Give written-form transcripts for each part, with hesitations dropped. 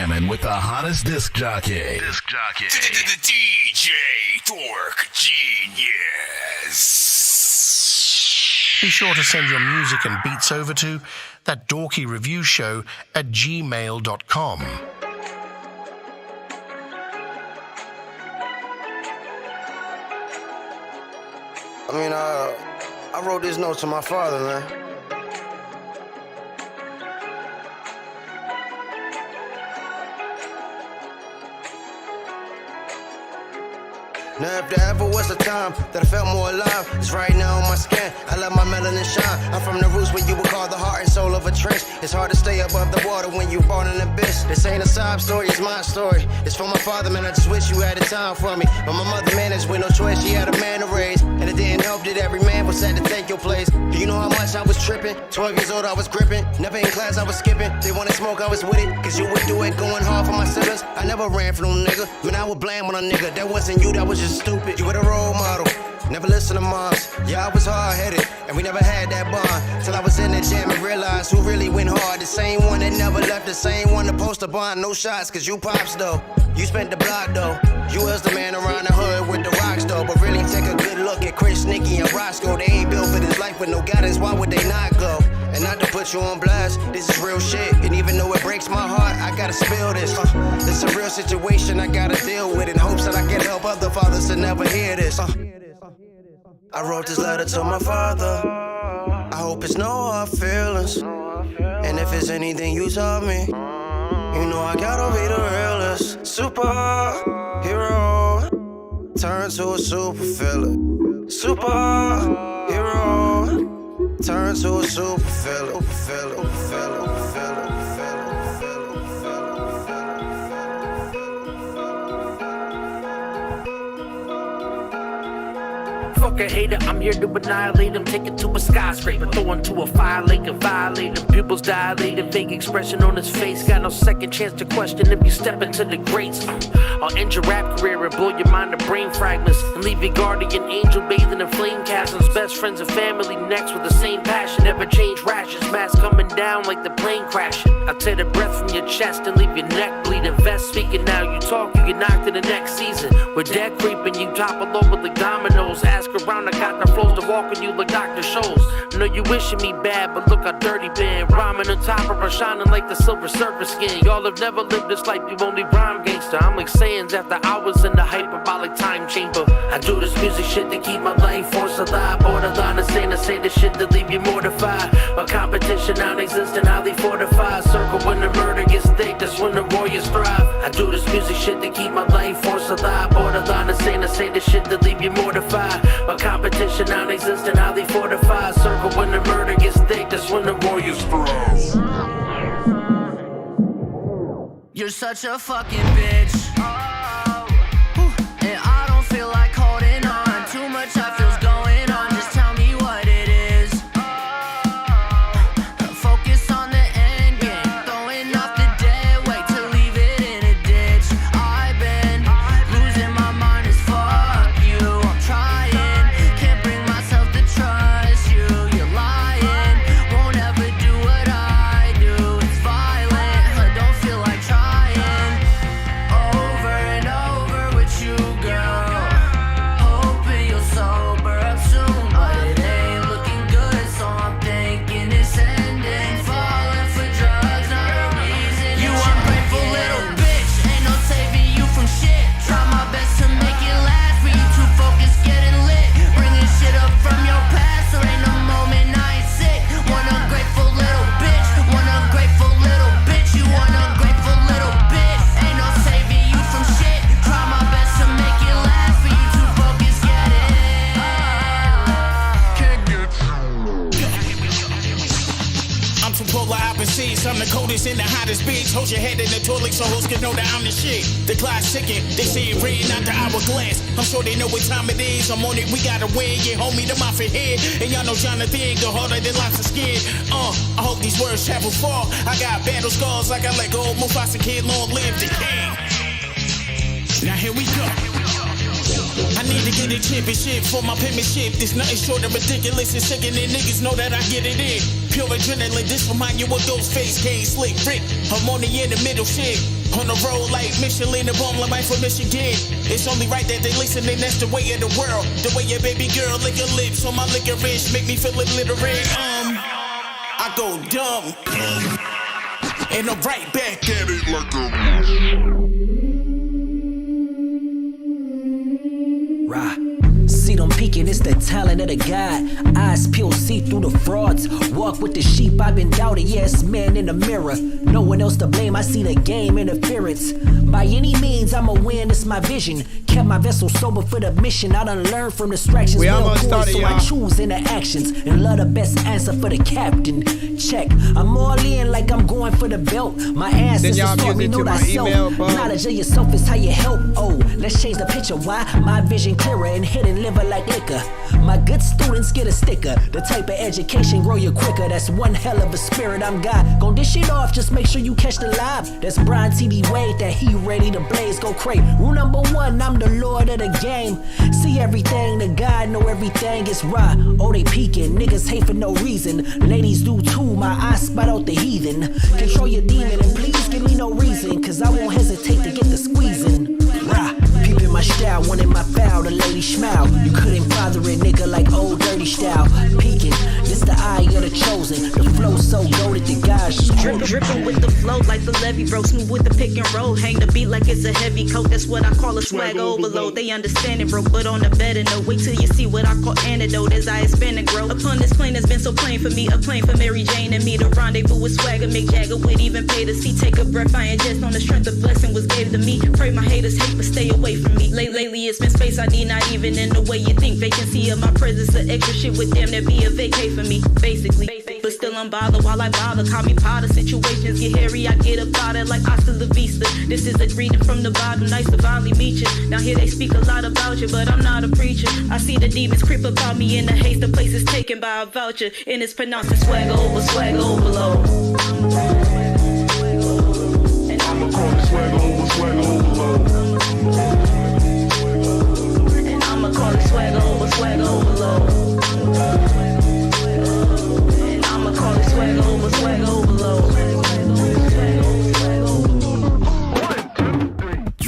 jamming with the hottest disc jockey. DJ Dork Genius. Be sure to send your music and beats over to ThatDorkyReviewShow at gmail.com. I wrote this note to my father, man. Now if there ever was a time that I felt more alive, it's right now on my skin. I let my melanin shine. I'm from the roots where you would call the heart and soul of a trench. It's hard to stay above the water when you born in the abyss. This ain't a sob story, it's my story. It's for my father, man, I just wish you had the time for me. But my mother managed with no choice, she had a man to raise. And it didn't help that every man was sad to take your place. Do you know how much I was tripping? 12 years old, I was gripping. Never in class, I was skipping. They wanted smoke, I was with it. Cause you would do it going hard for my siblings. I never ran for no nigga. Man, I would blame on a nigga. That wasn't you, that was just stupid. You were the role model. Never listen to moms. Yeah, I was hard-headed, and we never had that bond. Till I was in the jam and realized who really went hard. The same one that never left, the same one to post a bond. No shots, cause you pops though. You spent the block though. You was the man around the hood with the rocks though. But really take a good look at Chris, Nicky, and Roscoe. They ain't built for this life with no guidance, why would they not go? And not to put you on blast, this is real shit. And even though it breaks my heart, I gotta spill this. This a real situation I gotta deal with in hopes that I can help other fathers to never hear this. I wrote this letter to my father. I hope it's no hard feelings. And if it's anything you taught me, you know I gotta be the realest. Superhero turn to a super villain. Superhero turn to a super villain. Fuck a hater, I'm here to annihilate him. Take it to a skyscraper, throw him to a fire lake and violate him. Pupils dilated, vague expression on his face. Got no second chance to question if you step into the grates. I'll end your rap career and blow your mind to brain fragments. And leave your guardian angel bathing in flame chasms. Best friends and family next with the same passion. Never change rashes, mask coming down like the plane crashing. I'll tear the breath from your chest and leave your neck bleeding. Vest speaking now, you talk, you get knocked in the next season. With death creeping, you topple over like dominoes. Ask around, I got the flows to walk on you like Dr. Shows. I know you wishing me bad, but look how dirty been. Rhyming on top of her, shining like the silver surface skin. Y'all have never lived this life, you only rhyme gangster. I'm like Saiyans after hours in the hyperbolic time chamber. I do this music shit to keep my life force alive. Borderline insane, I say this shit to leave you mortified. A competition non-existent, highly fortified. Circle when the murder gets thick, that's when the warriors thrive. I do this music shit to keep my life force alive. Borderline insane, I say this shit to leave you mortified. A competition non-existent, highly fortified. Circle when the murder gets thick, that's when the warriors thrive. You're such a fucking bitch. And I don't feel like holding on. Too much I feel's going on. Just tell me what it is. Focus on the end game. Throwing off the dead weight to leave it in a ditch. I've been losing my mind as fuck you. I'm trying, can't bring myself to trust you. You're lying, won't ever do what I do. It's violent, I don't feel like trying. Over and over with you, girl. Hoping you'll sober up soon, but it ain't looking good, so I'm thinking it's ending. Falling for drugs, not a reason. You ungrateful little bitch, ain't no saving you from shit. Try my best to make it last, but you too focused getting lit. Bringing shit up from your past, there ain't no moment I ain't sick. One ungrateful little bitch, one ungrateful little bitch. You one ungrateful little bitch, ain't no saving you from shit. Try my best to make it last, but you too focused getting can't get I'm from polar opposites, I'm the coldest and the hottest bitch. Hold your head in the toilet so hoes can know that I'm the shit. The clock's ticking, they say it red, not the hourglass. I'm sure they know what time it is, I'm on it, we gotta win. Yeah, homie, the mafia head, and y'all know Jonathan go harder than lots of skin. I hope these words travel far. I got battle scars like I let go of Mufasa Kid, long live the king. Now here we go. I need to get a championship for my penmanship. There's nothing short of ridiculous and sickening. Niggas know that I get it in. Pure adrenaline, this remind you of those face game slick Rick. I'm on the in the middle shit. On the road like Michelin, the bomb like from Michigan. It's only right that they listening, that's the way of the world. The way your baby girl lick her lips on my licorice make me feel illiterate. I go dumb. And I'm right back at it like a Rah. See them peeking, it's the talent of the God. Eyes peeled, see through the frauds. Walk with the sheep, I've been doubted, yes, man in the mirror. No one else to blame, I see the game interference. By any means, I'ma win, it's my vision. Kept my vessel sober for the mission. I done learned from distractions. We almost started, so y'all. I choose in the actions and love the best answer for the captain. Check, I'm all in like I'm going for the belt. My ancestors y'all taught me music know to my thyself. email, bro. Knowledge of yourself is how you help. Oh, let's change the picture. Why? My vision clearer and hidden liver like liquor. My good students get a sticker. The type of education grow you quicker. That's one hell of a spirit. I'm God. Gon' dish it off, just make sure you catch the live. That's Brian TV Wade, that he ready to blaze. Go crazy. Rule number one, I'm the lord of the game. See everything, the God know everything is right. Oh, they peeking, niggas hate for no reason. Ladies do too, my eyes spot out the heathen. Control your demon and please give me no reason, cause I won't hesitate to get the squeezing. Rah, peeping my style, one in my foul, the lady smile. You couldn't bother it, nigga, like old dirty style. Peeking, this the eye of the chosen. The flow so goated, the guys Dripping with the flow like the levee bro. Smooth with the pick and roll. Hang the beat like it's a heavy coat. That's what I call a swag overload. They understand it, bro, but on the better note. Wait till you see what I call antidote as I expand and grow. Upon this plane that's been so plain for me. A plane for Mary Jane and me. The rendezvous with swagger. Mick Jagger would even pay to see. Take a breath, I ingest on the strength of blessing was gave to me. Pray my haters hate, but stay away from me. Lately it's been space I need, not even in the way you think. Vacancy of my presence, the extra shit with them. There be a vacay for me, basically. But still I'm bothered while I bother. Call me Potter. Situations get hairy, I get up out it like hasta la vista. This is a greeting from the bottom. Nice to finally meet you. Now here they speak a lot about you, but I'm not a preacher. I see the demons creep about me in the haste. The place is taken by a voucher, and it's pronounced as swagger overload. And I'ma call it swagger overload. And I'ma call it swagger overload. And I'ma call it swagger overload.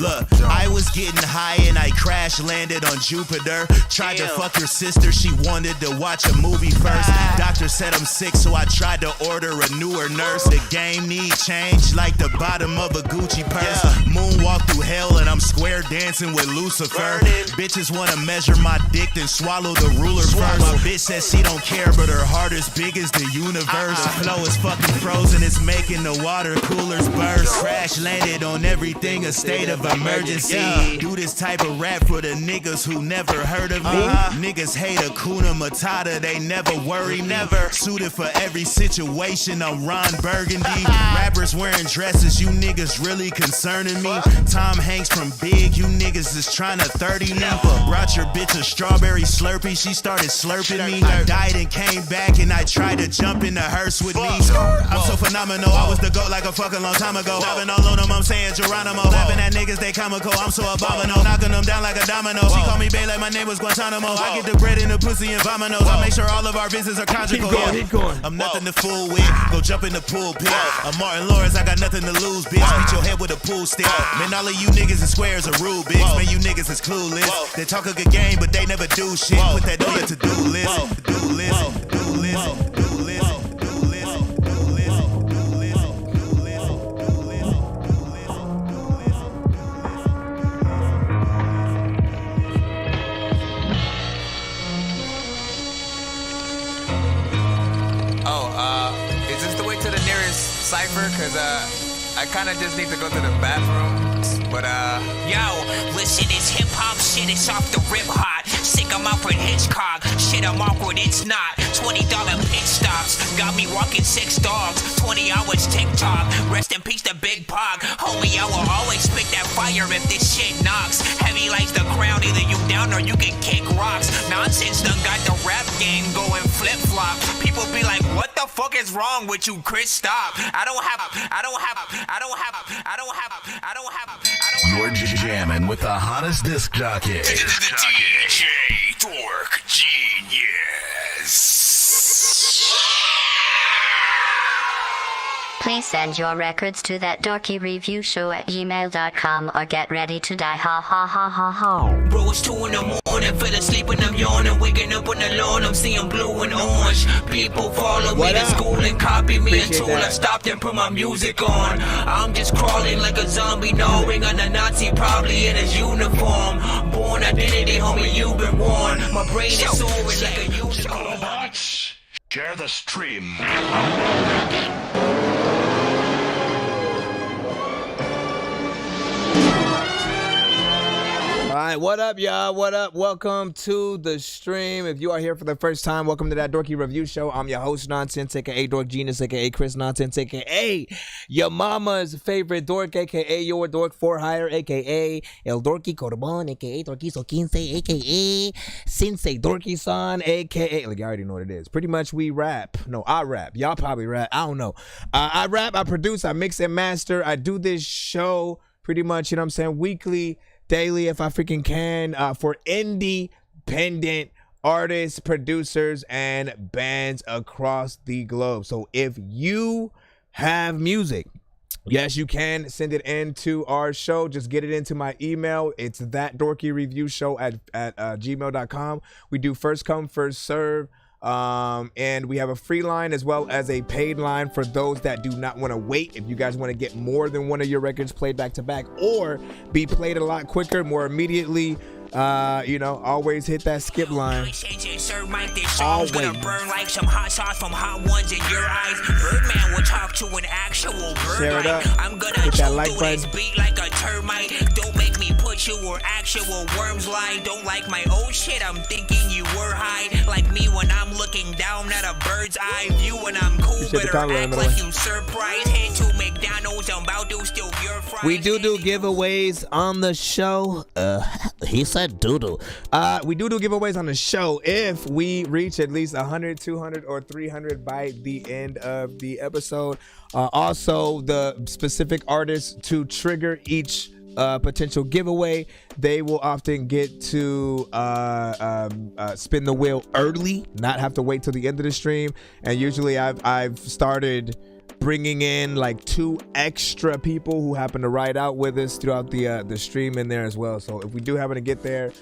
Look, I was getting high and I crash landed on Jupiter. Tried to fuck your sister, she wanted to watch a movie first. Doctor said I'm sick, so I tried to order a newer nurse. The game need change like the bottom of a Gucci purse. Moonwalk through hell and I'm square dancing with Lucifer. Bitches wanna measure my dick, then swallow the ruler first. My bitch says she don't care, but her heart is big as the universe. Flow is fucking frozen, it's making the water coolers burst. Crash landed on everything, a state of emergency. Do this type of rap for the niggas who never heard of me. Niggas hate Hakuna Matata, they never worry, never. Suited for every situation, I'm Ron Burgundy. Rappers wearing dresses, you niggas really concerning me. Tom Hanks from Big, you niggas is trying to 30 me. Brought your bitch a strawberry Slurpee, she started slurping me. I died and came back and I tried to jump in the hearse with me. I'm so phenomenal, I was the GOAT like a fucking long time ago. Loving all on them, I'm saying Geronimo. Laughing at niggas, they comical, I'm so abominable. Knocking them down like a domino. She called me bae like my name was Guantanamo. I get the bread and the pussy and vominos. I make sure all of our business are conjugal. Keep going. I'm nothing to fool with. Go jump in the pool pit. I'm Martin Lawrence, I got nothing to lose, bitch. Beat your head with a pool stick. Man, all of you niggas is squares are Rubik's. Man, you niggas is clueless. They talk a good game, but they never do shit. Put that on your to-do list. Do list. Do list. Do list. Is this the way to the nearest cipher? Cause I kinda just need to go to the bathroom. But Yo, listen, it's hip hop shit, it's off the rip hot. Sick of Alfred Hitchcock. Shit, I'm awkward, it's not. $20 pit stops. Got me walking 6 dogs. 20 hours TikTok. Rest in peace to Big Pog. Homie, I will always spit that fire if this shit knocks. Heavy likes the crown, either you down or you can kick rocks. Nonsense done got the rap game going flip-flop. People be like, what the fuck is wrong with you, Chris? Stop. You're jamming with the hottest disc jockey. DJ Dork Genius. Please send your records to ThatDorkyReviewShow@gmail.com or get ready to die. Ha ha ha ha ha. Bro, it's 2 in the morning, fell asleep and I'm yawning, waking up on the lawn, I'm seeing blue and orange. People follow me to school and copy me until I stopped and put my music on. I'm just crawling like a zombie, gnawing on a Nazi, probably in his uniform. Born identity, homie, you've been warned. My brain is soaring like a unicorn. Autobots, share the stream. All right, what up, y'all? What up? Welcome to the stream. If you are here for the first time, welcome to That Dorky Review Show. I'm your host, Nonsenze, a.k.a. Dork Genius, a.k.a. Chris Nonsenze, a.k.a. your mama's favorite dork, a.k.a. your dork for hire, a.k.a. El Dorky Corbon, a.k.a. Dorky Quince, a.k.a. Sensei Dorky-san, a.k.a. Like, you already know what it is. Pretty much we rap. No, I rap. Y'all probably rap. I don't know. I rap, I produce, I mix and master. I do this show pretty much, you know what I'm saying, weekly, daily if I freaking can, for independent artists, producers, and bands across the globe. So if you have music, yes, you can send it into our show. Just get it into my email. It's ThatDorkyReviewShow at gmail.com. We do first come, first serve. And we have a free line as well as a paid line for those that do not want to wait. If you guys want to get more than one of your records played back to back or be played a lot quicker, more immediately, always hit that skip line. Always. Burn like some hot sauce from hot ones in your eyes. Birdman will talk to an actual bird. Share it up. I'm gonna hit that like button. This beat like a termite. Don't make me put you where actual worms lie. Don't like my old shit. I'm thinking you were high. Like me when I'm looking down at a bird's eye view when I'm cool. Better act like you surprised. Head to McDonald's. I'm about to steal your fries. We do giveaways on the show. He said doodle. We do giveaways on the show if we reach at least 100, 200, or 300 by the end of the episode. Also, the specific artists to trigger each potential giveaway, they will often get to spin the wheel early, not have to wait till the end of the stream. And usually I've started bringing in like 2 extra people who happen to ride out with us throughout the stream in there as well. So if we do happen to get there,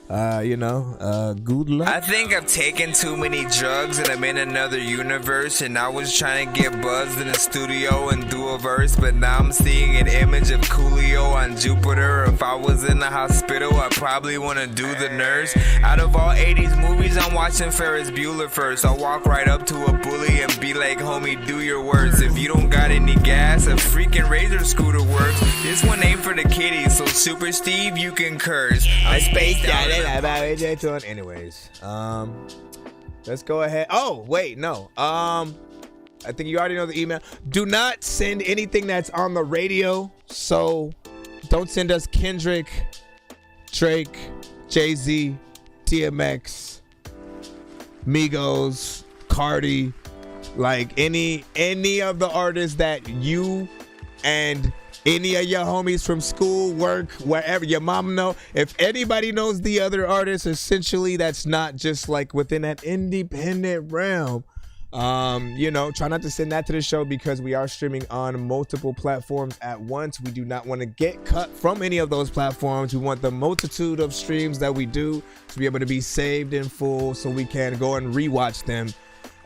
good luck. I think I've taken too many drugs and I'm in another universe, and I was trying to get buzzed in the studio and do a verse, but now I'm seeing an image of Coolio on Jupiter. If I was in the hospital, I probably want to do the nurse. Out of all 80s movies, I'm watching Ferris Bueller first. I'll walk right up to a bully and be like, homie, do your worst. If you don't got any gas, a freaking razor scooter works. This one ain't for the kiddies, so Super Steve, you can curse. I spaced out. Anyways, let's go ahead. Oh, wait, no. I think you already know the email. Do not send anything that's on the radio. So don't send us Kendrick, Drake, Jay-Z, DMX, Migos, Cardi, like any of the artists that you and any of your homies from school, work, wherever, your mom know. If anybody knows the other artists, essentially that's not just like within that independent realm. Try not to send that to the show because we are streaming on multiple platforms at once. We do not want to get cut from any of those platforms. We want the multitude of streams that we do to be able to be saved in full so we can go and rewatch them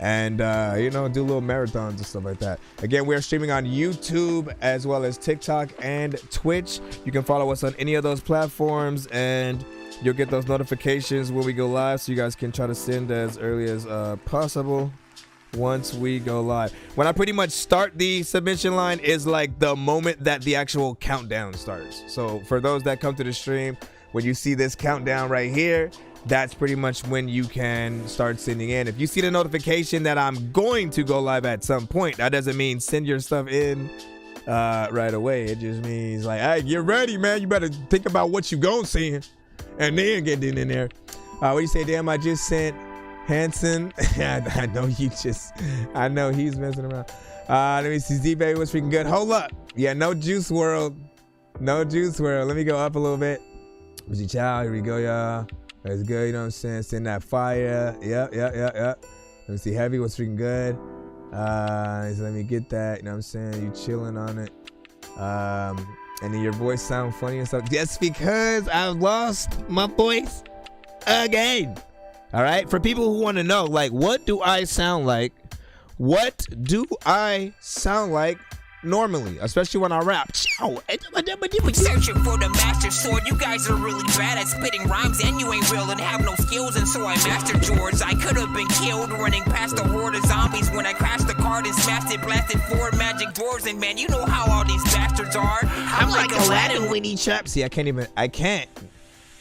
and do little marathons and stuff like that. Again, we are streaming on YouTube as well as TikTok and Twitch. You can follow us on any of those platforms and you'll get those notifications when we go live, so you guys can try to send as early as possible once we go live. When I pretty much start the submission line is like the moment that the actual countdown starts. So for those that come to the stream, when you see this countdown right here, that's pretty much when you can start sending in. If you see the notification that I'm going to go live at some point, that doesn't mean send your stuff in right away. It just means like, hey, get ready, man. You better think about what you gonna send and then get in there. What do you say? Damn, I just sent Hanson. I know he's messing around. Let me see. Z-Baby was freaking good. Hold up. Yeah, no Juice WRLD. No Juice WRLD. Let me go up a little bit. Uzi Chow, here we go, y'all. That's good, you know what I'm saying? Send that fire. Yep. Let me see. Heavy was freaking good. So let me get that. You know what I'm saying? You chilling on it. And then your voice sound funny and stuff. Just because I've lost my voice again. All right? For people who want to know, like, what do I sound like? What do I sound like normally, especially when I rap? Searching for the master sword. You guys are really bad at spitting rhymes, and you ain't real and have no skills, and so I mastered yours. I could have been killed running past a horde of zombies when I crashed the card and smashed it, blasted 4 magic doors, and man, you know how all these bastards are. I'm like Aladdin when he traps. See, I can't.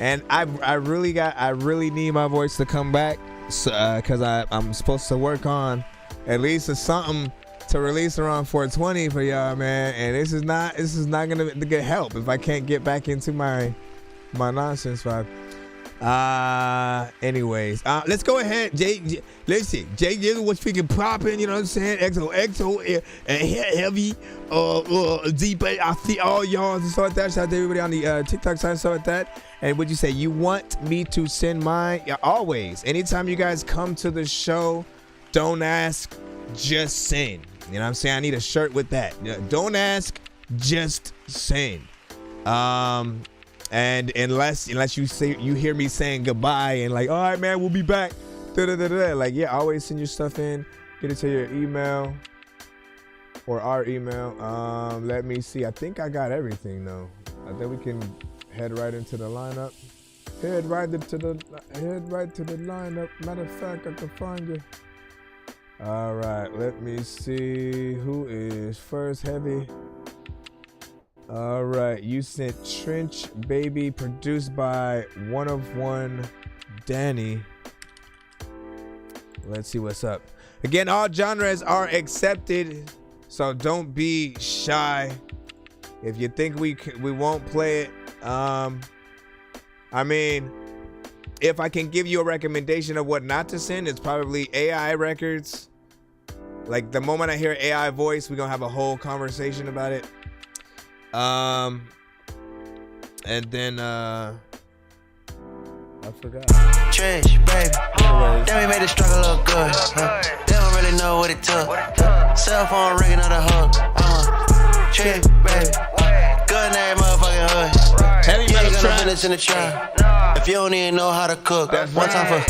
And I really need my voice to come back, because I'm supposed to work on at least something to release around 420 for y'all, man. And this is not gonna get help if I can't get back into my nonsense vibe. Anyways, let's go ahead. Let's see. Jay Jizzle was freaking popping, you know what I'm saying? XOXO, Heavy, Deep. I see all y'all and stuff like that. Shout out to everybody on the TikTok side and stuff like that. And would you say you want me to send mine? Yeah, always. Anytime you guys come to the show, don't ask, just send. You know what I'm saying? I need a shirt with that. Don't ask, just send. And unless you hear me saying goodbye and like, all right, man, we'll be back. Like, yeah, always send your stuff in. Get it to your email or our email. Let me see. I think I got everything though. I think we can head right into the lineup. Head right to the lineup. Matter of fact, I can find you. All right, let me see who is first. Heavy. All right, you sent Trench Baby, produced by One of One Danny. Let's see what's up. Again, all genres are accepted, so don't be shy. If you think we won't play it, I mean, if I can give you a recommendation of what not to send, it's probably AI records. Like, the moment I hear AI voice, we're gonna have a whole conversation about it. And then I forgot. Trench, baby. Then we made the struggle look good. They don't really know what it took. Cell phone ringing on the hook. Trench, baby. Good in every motherfucking hood. Heavy You ain't got no trap. business in the trap. If you don't even know how to cook. That's One time for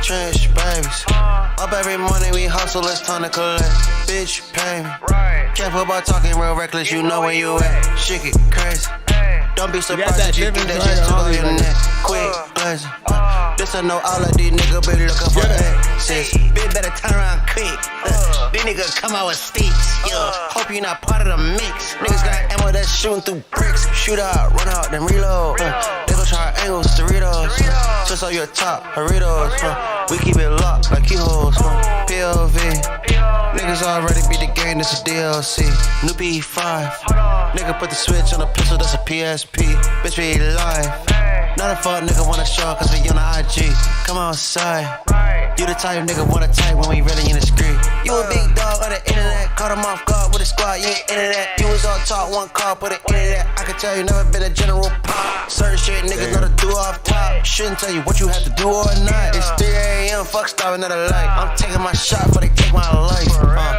trench, babies. Up every morning, we hustle, it's time to collect. Bitch, pay me. Careful about talking real reckless, you know where you at. Shit get crazy. Don't be surprised if you think that shit's too on your neck. Quick, blessing. This I know all of these niggas be looking for exes. Bitch better turn around quick. These niggas come out with sticks. Hope you not part of the mix. Niggas got ammo that's shooting through bricks. Shoot out, run out, then reload. They gon' try angles, Doritos. Twist on your top, Doritos. We keep it locked like keyholes. PLV. Niggas already beat the game, this is DLC. New P5. Nigga put the switch on a pistol, that's a PSP. Bitch, we live. Not a fuck nigga wanna show cause we on the IG. Come outside. You the type nigga wanna type when we really in the street. You a big dog on the internet, caught him off guard with a squad, you ain't internet. You was on top, one call, put it internet. I can tell you never been a general pop. Certain shit niggas know to do off top. Shouldn't tell you what you have to do all night. It's 3 a.m., fuck stopping at a light. I'm taking my shot before they take my life.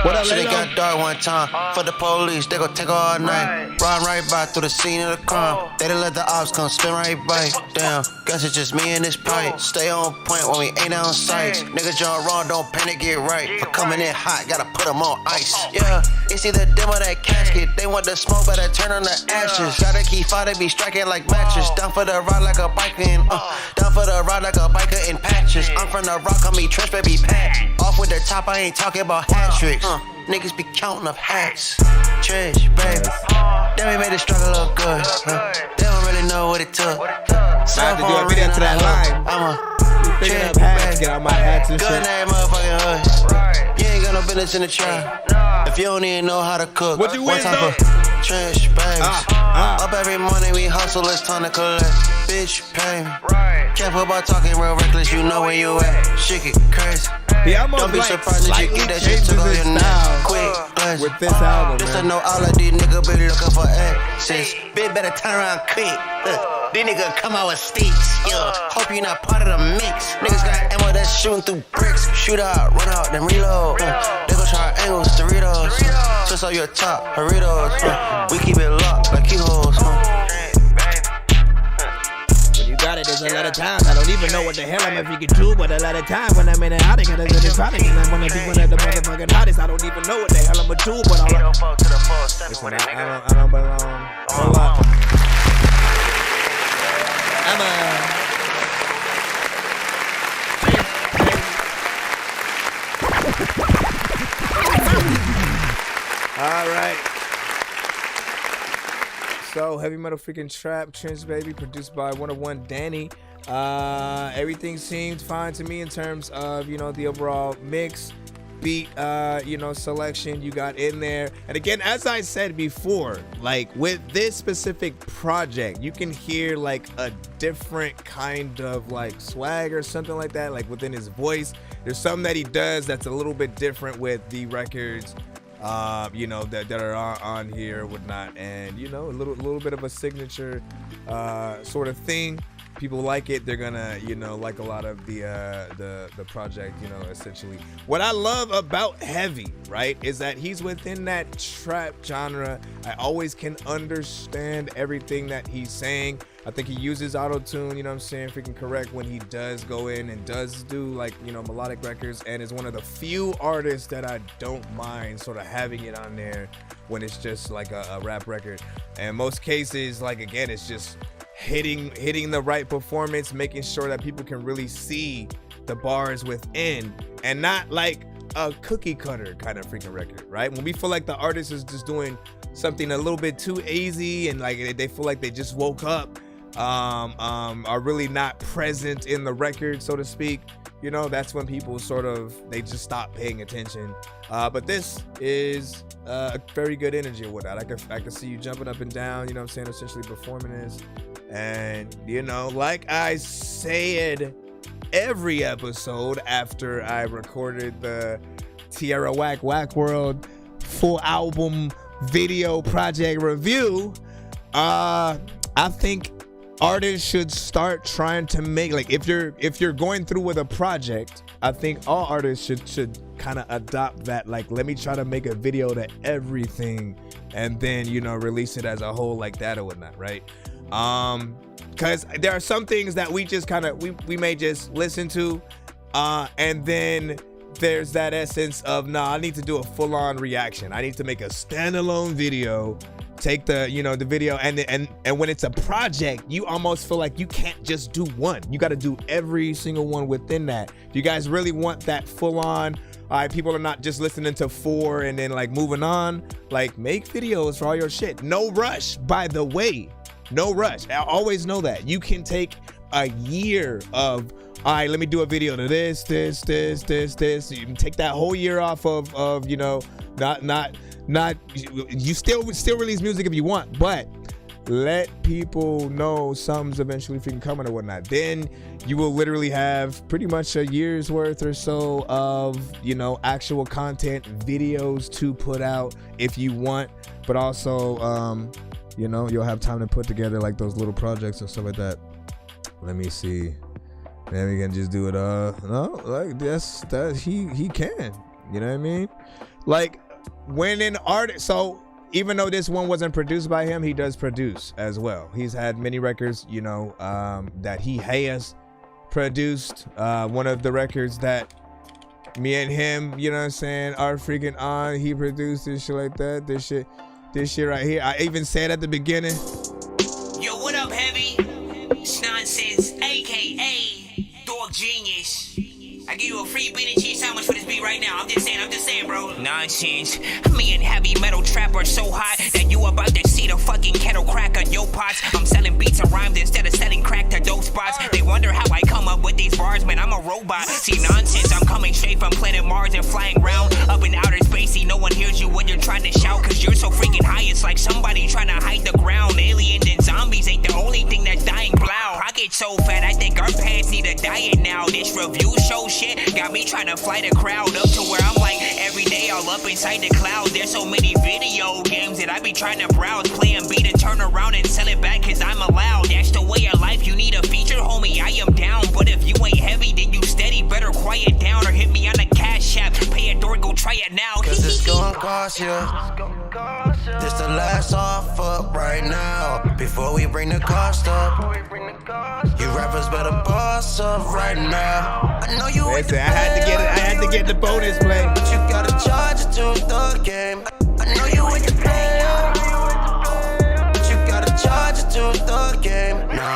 What up, shit got dark one time. For the police, they gon' take all night. Run right by through the scene of the crime. They done let the ops come spin right by. Damn, guess it's just me and this pipe. Stay on point when we ain't on sights. Niggas jump wrong, don't panic, get right. For coming in hot, gotta put them on ice. Yeah, it's either them or that casket. They want the smoke, better turn on the ashes. Gotta keep fighting, be striking like matches. Down for the ride like a biker in, down for the ride like a biker in patches. I'm from the rock, call me Trench Baby Patch. Off with the top, I ain't talking about hat tricks. Niggas be counting up hats. Trench, baby. Then we made the struggle look good. They don't really know what it took. I have to do a video to that line. picking up hats, get out my hats and Good shit. name, motherfucking hood. You ain't got no business in the trap. If you don't even know how to cook, What you with, type though? of trash bags? Up every morning, we hustle, it's time to collect. Bitch, pay me. Careful about talking real reckless, you know where you at. Shit get crazy. Don't be surprised if you get that shit took on your neck. Quick, glance. With this album, Just to man. know all of these niggas be looking for access. Bitch, better turn around quick. These niggas come out with sticks. Yeah, hope you not part of the mix. Niggas got ammo that's shooting through bricks. Shoot out, run out, then reload. They gon' try angles, Doritos. Twist on your top, Doritos. We keep it locked like keyholes. When you got it, there's a lot of times I don't even know what the hell I'm ever can do, but a lot of times when I'm in and out, I gotta get this product, and I wanna be one of the motherfucking hottest. I don't even know what the hell I'ma do, but all I listen, I don't belong. Hold up. All right. So, Heavy Metal Freaking Trap, Trench Baby, produced by 101 Danny. Everything seemed fine to me in terms of, you know, the overall mix, beat, you know, selection you got in there. And again, as I said before, like with this specific project, you can hear like a different kind of like swag or something like that, like within his voice. There's something that he does that's a little bit different with the records, you know, that are on here or whatnot, and you know, a little bit of a signature sort of thing. People like it. They're gonna, you know, like a lot of the project, you know, essentially. What I love about Heavy, right, is that he's within that trap genre. I always can understand everything that he's saying. I think he uses auto-tune, you know what I'm saying, freaking correct when he does go in and does do like, you know, melodic records, and is one of the few artists that I don't mind sort of having it on there when it's just like a rap record. And most cases, like again, it's just hitting the right performance, making sure that people can really see the bars within, and not like a cookie cutter kind of freaking record, right? When we feel like the artist is just doing something a little bit too easy and like they feel like they just woke up, are really not present in the record, so to speak, you know, that's when people sort of, they just stop paying attention. But this is a very good energy or whatnot. I can see you jumping up and down, you know what I'm saying, essentially performing this. And, you know, like I said every episode after I recorded the Tierra Whack World full album video project review, I think artists should start trying to make, like, if you're going through with a project, I think all artists should kind of adopt that, like, let me try to make a video to everything and then, you know, release it as a whole like that or whatnot, right? Because there are some things that we just kind of we may just listen to, and then there's that essence of, nah, I need to do a full-on reaction. I need to make a standalone video, take the, you know, the video, and when it's a project, you almost feel like you can't just do one. You got to do every single one within that. If you guys really want that full-on, all right, people are not just listening to 4 and then like moving on, like make videos for all your shit. No rush, by the way. No rush. I always know that. You can take a year of, all right, let me do a video to this. You can take that whole year off of, you know, not you still release music if you want, but let people know something's eventually freaking coming or whatnot. Then you will literally have pretty much a year's worth or so of, you know, actual content, videos to put out if you want, but also, you know, you'll have time to put together like those little projects and stuff like that. Let me see. Maybe we can just do it. No, like that he can. You know what I mean? Like when an artist. So even though this one wasn't produced by him, he does produce as well. He's had many records, you know, that he has produced. One of the records that me and him, you know what I'm saying, are freaking on. He produced this shit like that. This shit right here. I even said at the beginning. Yo, what up, Heavy? It's Nonsenze, aka Dog Genius. I give you a free beat and cheese sandwich for this beat right now. I'm just saying, bro. Nonsense. Me and Heavy Metal Trap are so hot that you about to see the fucking kettle crack on your pots. I'm selling beats and rhymes instead of selling crack to dope spots. They wonder how I come up with these bars, man. I'm a robot. See nonsense, I'm coming straight from planet Mars and flying round up in outer space. See, no one hears you when you're trying to shout, cause you're so freaking high. It's like somebody trying to hide the ground. Aliens and zombies ain't the only thing that's dying. Blow. Pocket so fat, I think our pants need a diet now. This review show shit got me trying to fly the crowd up to where I'm like every day all up inside the clouds. There's so many video games that I be trying to browse, play and beat and turn around and sell it back cause I'm allowed. That's the way of life. You need a feature, homie, I am down. But if you ain't heavy, then you steady. Better quiet down or hit me on a cash app. Pay a door, go try it now. Cause it's gonna cost you. This the last offer right now. Before we bring the cost up. You rappers better boss up right now. I know you Listen, I had to get the bonus play. But you gotta charge it to the game. I know you with the play. But you gotta charge it to the game. Nah.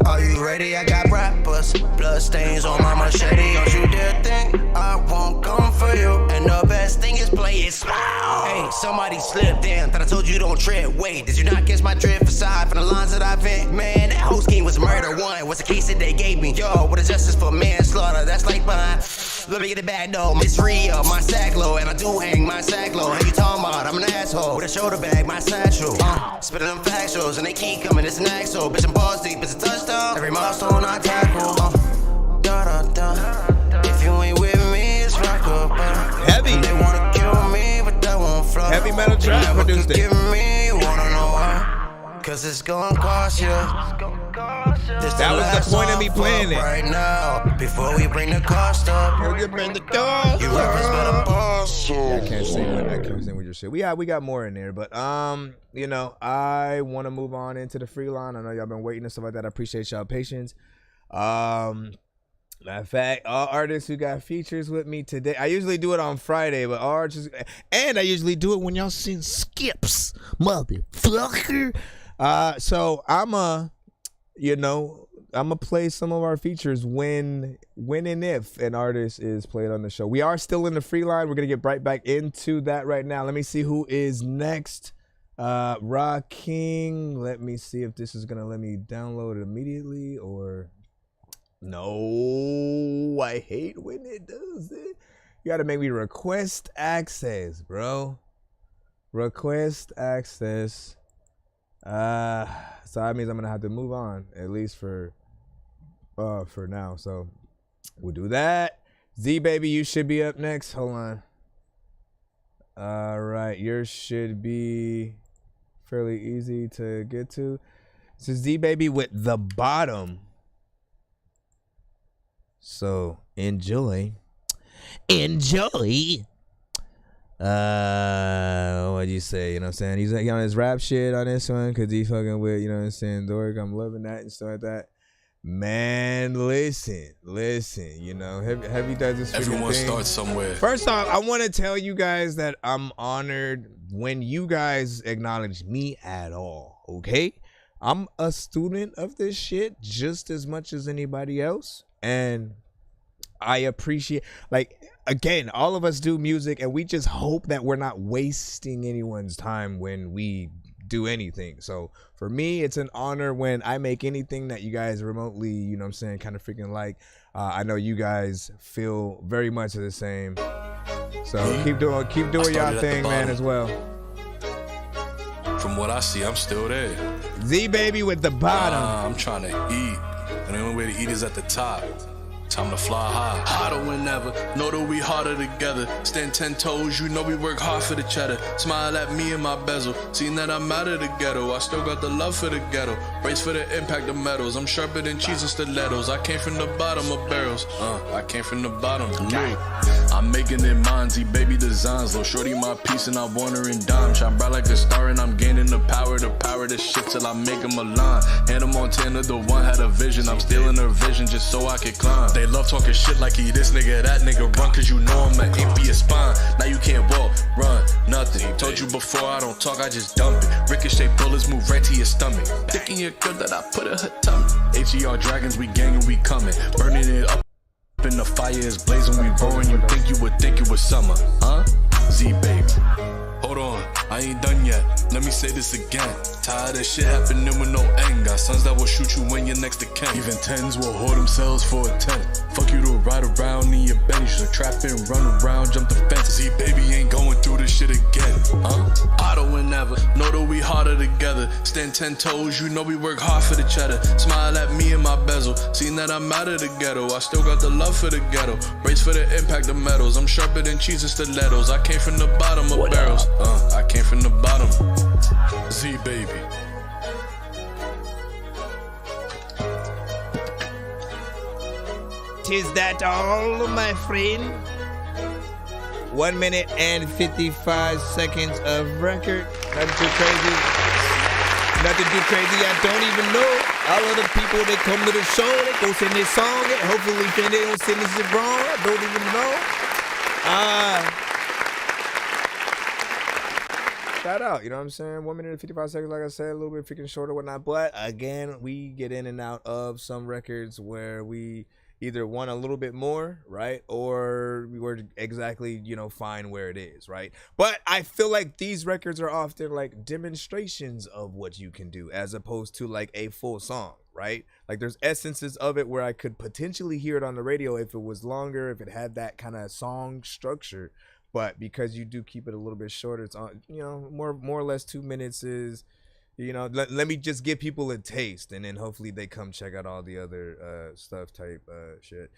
Are you ready? I got rappers. Blood stains on my machete. Don't you dare think I won't come for you. And the best thing is play it slow. Hey, somebody slipped in. Thought I told you don't trip. Wait, did you not catch my drift aside from the lines that I vent? Man, that whole scheme was murder one. What's the case that they gave me? Yo, what is justice for manslaughter? That's like mine. Let me get it back though. Miss Rio, my sack low, and I do hang my sack low. Hey, you talking about? I'm an asshole with a shoulder bag, my satchel. Spitting them factuals, and they keep coming. It's an axle. Bitch, I'm balls deep. It's a touchdown. Every milestone I tackle. If you ain't with me, it's rock up. Heavy. They wanna kill me, but that won't fly. Heavy metal trap produced it. Give me, you wanna know why? Cause it's gonna cost you. That was the point of me playing it. Right now, before we bring the cost up. You bring the cost. You rappers better boss up. Yeah, I can't sing with your shit. We got more in there, but you know, I want to move on into the free line. I know y'all been waiting and stuff like that. I appreciate y'all patience. Matter of fact, all artists who got features with me today, I usually do it on Friday, but all artists, and I usually do it when y'all sing skips, motherfucker. So I'm gonna play some of our features when and if an artist is played on the show. We are still in the free line. We're gonna get right back into that right now. Let me see who is next. Rock King. Let me see if this is gonna let me download it immediately or no. I hate when it does it. You gotta make me request access, bro. Request access. So that means I'm gonna have to move on, at least for now. So we'll do that. Z baby, you should be up next. Hold on. All right, yours should be fairly easy to get to. So Z baby with The Bottom. So enjoy. What'd you say? You know what I'm saying? He's on his rap shit on this one because he's fucking with, you know what I'm saying, Dork. I'm loving that and stuff like that. Man, listen, you know, Heavy does this. Everyone starts somewhere. First off, I want to tell you guys that I'm honored when you guys acknowledge me at all, okay? I'm a student of this shit just as much as anybody else, and I appreciate, like, again, all of us do music, and we just hope that we're not wasting anyone's time when we do anything. So for me, it's an honor when I make anything that you guys remotely, you know what I'm saying, kind of freaking like. I know you guys feel very much the same. So keep doing y'all thing, man, as well. From what I see, I'm still there. Z baby with The Bottom. I'm trying to eat, and the only way to eat is at the top. Time to fly high. Harder than ever. Know that we harder together. Stand 10 toes, you know we work hard for the cheddar. Smile at me and my bezel. Seeing that I'm out of the ghetto. I still got the love for the ghetto. Brace for the impact of metals. I'm sharper than cheese and stilettos. I came from the bottom of barrels. I came from the bottom. Look. I'm making it mine. Z baby designs. Little shorty my piece and I want her in dime. Shine bright like a star and I'm gaining the power to shit till I make them align. Hannah Montana, the one had a vision. I'm stealing her vision just so I could climb. They love talking shit like he this nigga, that nigga run cause you know I'm an imp your spine. Now you can't walk, run, nothing. Told you before I don't talk, I just dump it. Ricochet bullets move right to your stomach. Thinking you're good that I put in her tummy. HER dragons, we gangin', we coming. Burning it up in the fire is blazing, we roaring. You think you would think it was summer, huh? Z baby. Hold on, I ain't done yet. Let me say this again. Tired of shit happening with no end. Got sons that will shoot you when you're next to Ken. Even tens will hold themselves for a 10. Fuck you to ride around in your Bentley. So trap and run around, jump the fence. See, baby ain't going through this shit again. Auto and never. Know that we harder together. Stand 10 toes, you know we work hard for the cheddar. Smile at me and my bezel. Seen that I'm out of the ghetto. I still got the love for the ghetto. Brace for the impact of metals. I'm sharper than cheese and stilettos. I came from the bottom of barrels. I came from the bottom. Z baby. Tis that all, my friend? 1 minute and 55 seconds of record. Nothing too crazy. Nothing too crazy. I don't even know. All of the people that come to the show, they go sing this song. Hopefully they don't sing this shit wrong. I don't even know. Shout out, you know what I'm saying? 1 minute and 55 seconds, like I said, a little bit freaking shorter, whatnot. But again, we get in and out of some records where we either want a little bit more, right? Or we were exactly, you know, fine where it is, right? But I feel like these records are often like demonstrations of what you can do as opposed to like a full song, right? Like there's essences of it where I could potentially hear it on the radio if it was longer, if it had that kind of song structure. But because you do keep it a little bit shorter, it's on, you know, more or less 2 minutes is, you know, let me just give people a taste, and then hopefully they come check out all the other stuff type shit.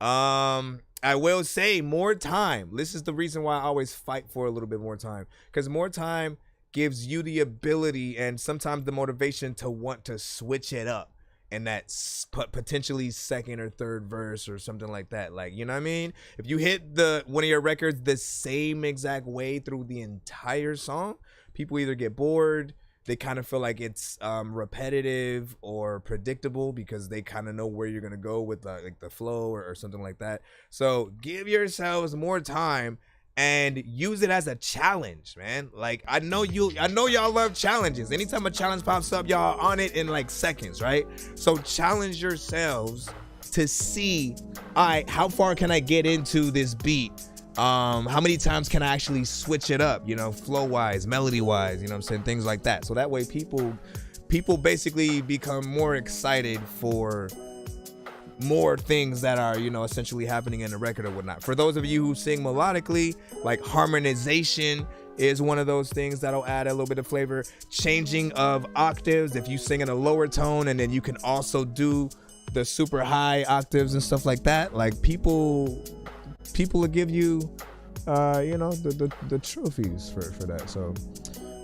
I will say more time. This is the reason why I always fight for a little bit more time, because more time gives you the ability and sometimes the motivation to want to switch it up. And that's potentially second or third verse or something like that. Like, you know what I mean? If you hit one of your records the same exact way through the entire song, people either get bored, they kind of feel like it's repetitive or predictable because they kind of know where you're gonna go with like the flow or something like that. So give yourselves more time and use it as a challenge, man. Like I know y'all love challenges. Anytime a challenge pops up, y'all on it in like seconds, right? So challenge yourselves to see, all right, how far can I get into this beat? How many times can I actually switch it up, you know, flow wise, melody wise, you know what I'm saying, things like that. So that way people basically become more excited for more things that are, you know, essentially happening in the record or whatnot. For those of you who sing melodically, like harmonization is one of those things that'll add a little bit of flavor. Changing of octaves, if you sing in a lower tone and then you can also do the super high octaves and stuff like that, like people will give you you know, the trophies for that. So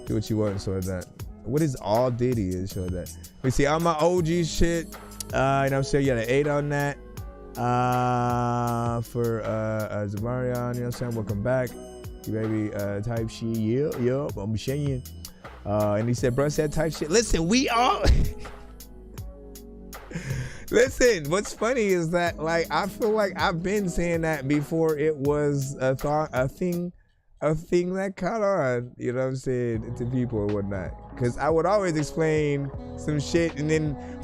do what you want. So that, what is all Diddy is, show that. We see all my OG shit. You know what I'm saying? You got an 8 on that. For Zamarian, you know what I'm saying? Welcome back. You baby type shit. Yeah, I'm saying. And he said, bro said type shit. Listen, we all listen, what's funny is that like I feel like I've been saying that before it was a thing that caught on, you know what I'm saying, to people or whatnot. Cause I would always explain some shit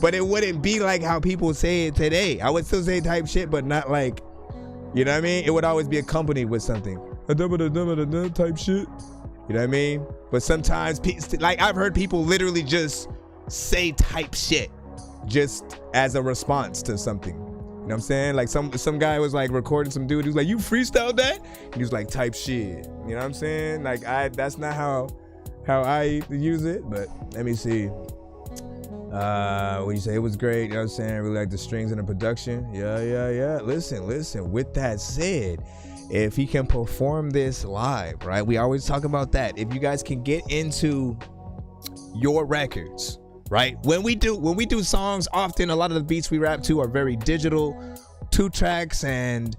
but it wouldn't be like how people say it today. I would still say type shit, but not like, you know what I mean? It would always be accompanied with something. Type shit. You know what I mean? But sometimes, like I've heard people literally just say type shit just as a response to something. You know what I'm saying? Like some guy was like recording some dude. He was like, you freestyled that? He was like, type shit. You know what I'm saying? Like that's not how I use it, but let me see. What you say? It was great. You know what I'm saying? I really like the strings and the production. Yeah. Listen. With that said, if he can perform this live, right? We always talk about that. If you guys can get into your records, right? When we do songs, often a lot of the beats we rap to are very digital, 2 tracks, and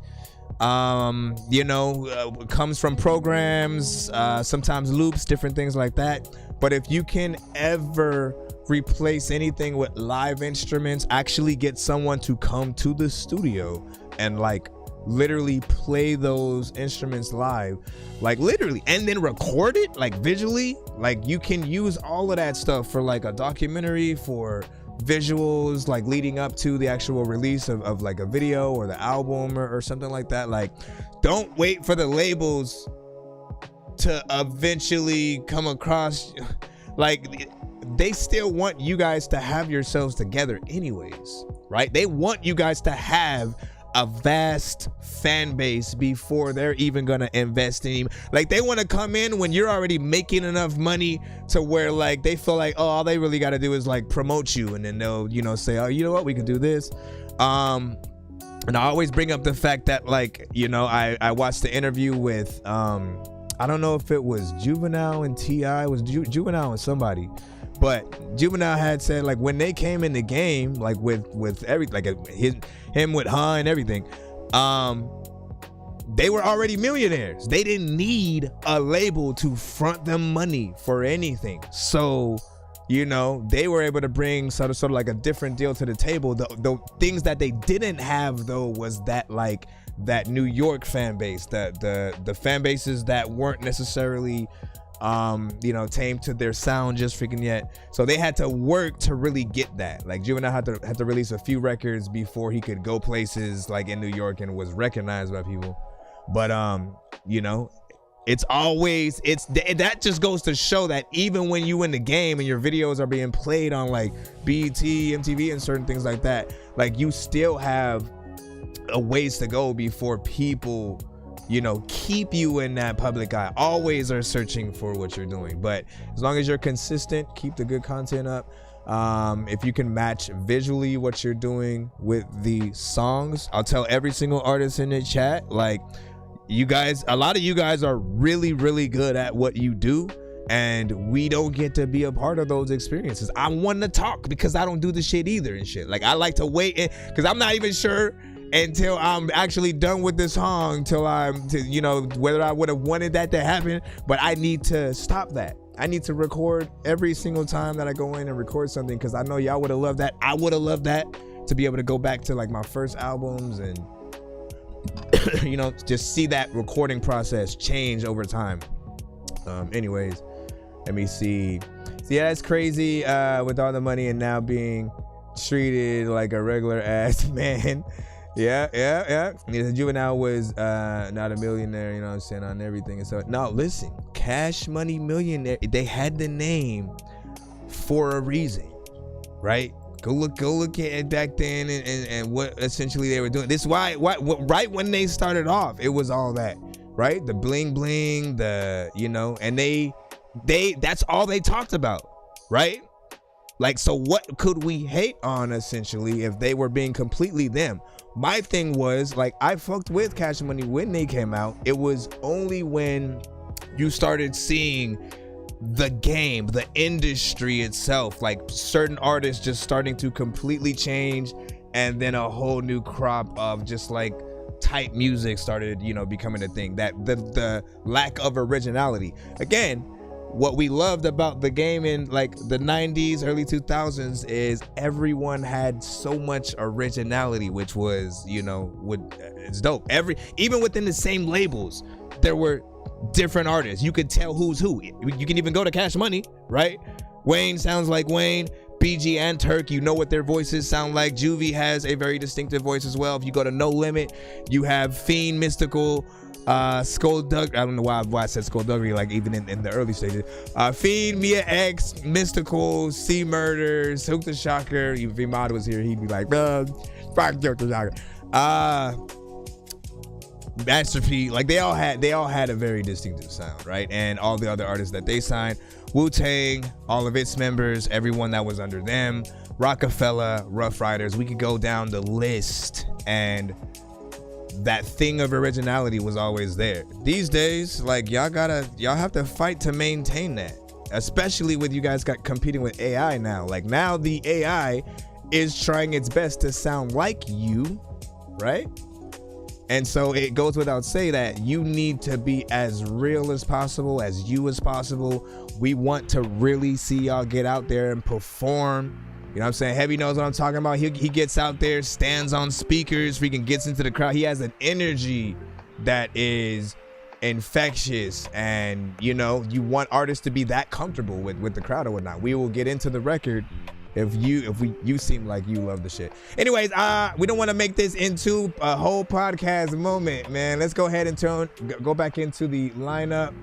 you know, comes from programs, sometimes loops, different things like that. But if you can ever replace anything with live instruments, actually get someone to come to the studio and like literally play those instruments live, like literally, and then record it like visually, like you can use all of that stuff for like a documentary, for visuals, like leading up to the actual release of like a video or the album or something like that. Like don't wait for the labels to eventually come across, like they still want you guys to have yourselves together anyways, right? They want you guys to have a vast fan base before they're even gonna invest in you. Like, they want to come in when you're already making enough money to where like they feel like, oh, all they really got to do is like promote you, and then they'll, you know, say, oh, you know what, we can do this. And I always bring up the fact that, like, you know, I watched the interview with I don't know if it was Juvenile and T.I. It was Juvenile and somebody. But Juvenile had said, like, when they came in the game, like with every, like him with Han and everything, they were already millionaires. They didn't need a label to front them money for anything. So, you know, they were able to bring sort of like a different deal to the table. The things that they didn't have though was that, like, that New York fan base, the fan bases that weren't necessarily you know, tamed to their sound just freaking yet. So they had to work to really get that. Like, Juvenile had to release a few records before he could go places like in New York and was recognized by people. But you know, it's always, that just goes to show that even when you in the game and your videos are being played on like BET, MTV and certain things like that, like, you still have a ways to go before people, you know, keep you in that public eye. Always are searching for what you're doing. But as long as you're consistent, keep the good content up. If you can match visually what you're doing with the songs, I'll tell every single artist in the chat, like, you guys, a lot of you guys are really, really good at what you do, and we don't get to be a part of those experiences. I want to talk because I don't do the shit either and shit. Like, I like to wait because I'm not even sure until I'm actually done with this song, you know, whether I would have wanted that to happen. But I need to stop that. I need to record every single time that I go in and record something, because I know y'all would have loved that. I would have loved that, to be able to go back to like my first albums and you know, just see that recording process change over time. Anyways, let me see. So yeah, that's crazy, with all the money and now being treated like a regular ass man. Yeah. Juvenile was not a millionaire, you know what I'm saying, on everything. And so, no, listen, Cash Money Millionaire, they had the name for a reason, right? Go look at it back then and what essentially they were doing. This is why right when they started off, it was all that, right? The bling bling, the, you know, and they that's all they talked about, right? Like, so what could we hate on essentially if they were being completely them? My thing was, like, I fucked with Cash Money when they came out. It was only when you started seeing the game, the industry itself, like certain artists just starting to completely change, and then a whole new crop of just like type music started, you know, becoming a thing. That the lack of originality. Again, what we loved about the game in like the 90s, early 2000s is everyone had so much originality, which was, you know, it's dope. Even within the same labels, there were different artists. You could tell who's who. You can even go to Cash Money, right? Wayne sounds like Wayne. BG and Turk, you know what their voices sound like. Juvie has a very distinctive voice as well. If you go to No Limit, you have Fiend, Mystical, Skullduggery. I don't know why I said Skullduggery, like even in the early stages. Fiend, Mia X, Mystical, C Murders, Hook the Shocker. If Imad was here, he'd be like, fuck Hook the Shocker. Master P, like they all had a very distinctive sound, right? And all the other artists that they signed, Wu-Tang, all of its members, everyone that was under them, Rockefeller, Rough Riders, we could go down the list, and that thing of originality was always there. These days, like y'all have to fight to maintain that, especially with you guys competing with AI now. Like now the AI is trying its best to sound like you, right? And so it goes without saying that you need to be as real as possible, as you as possible. We want to really see y'all get out there and perform. You know what I'm saying? Heavy knows what I'm talking about. He gets out there, stands on speakers, freaking gets into the crowd. He has an energy that is infectious, and you know, you want artists to be that comfortable with the crowd or whatnot. We will get into the record if you seem like you love the shit. Anyways, we don't want to make this into a whole podcast moment, man. Let's go ahead and go back into the lineup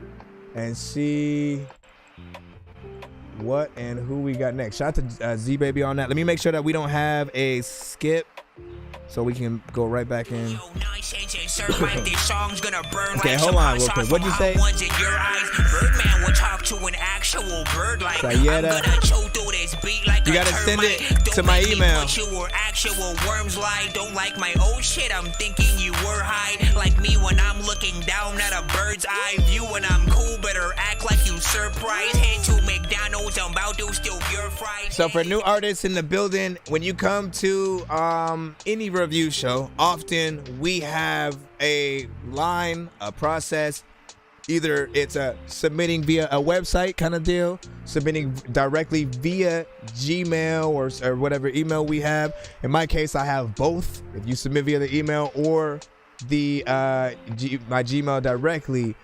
and see what and who we got next. Shout out to Z Baby on that. Let me make sure that we don't have a skip, so we can go right back in. Okay, hold on real quick. What'd you say? Birdman will talk to an actual bird like Sayeda. You gotta send it to my email. You were actual worms lie. Don't like my old shit. I'm thinking you were high. Like me when I'm looking down at a bird's eye view. When I'm cool, better act like you surprised. Head to McDonald's, I'm about to steal your fries. So for new artists in the building, when you come to any review show, often we have a line, a process. Either it's a submitting via a website kind of deal, submitting directly via Gmail or whatever email we have. In my case, I have both. If you submit via the email or the my Gmail directly,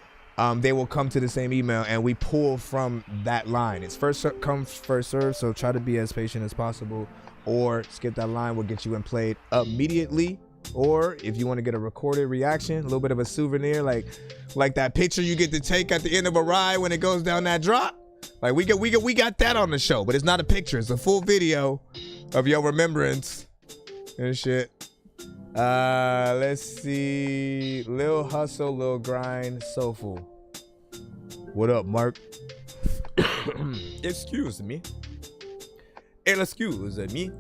they will come to the same email and we pull from that line. It's first come, first serve, so try to be as patient as possible, or skip that line. We'll get you in played immediately. Or if you want to get a recorded reaction, a little bit of a souvenir, like that picture you get to take at the end of a ride when it goes down that drop. Like we got that on the show, but it's not a picture. It's a full video of your remembrance and shit. Let's see. Lil Hustle, Lil Grind, Soulful. What up, Mark? Excuse me. Excuse me.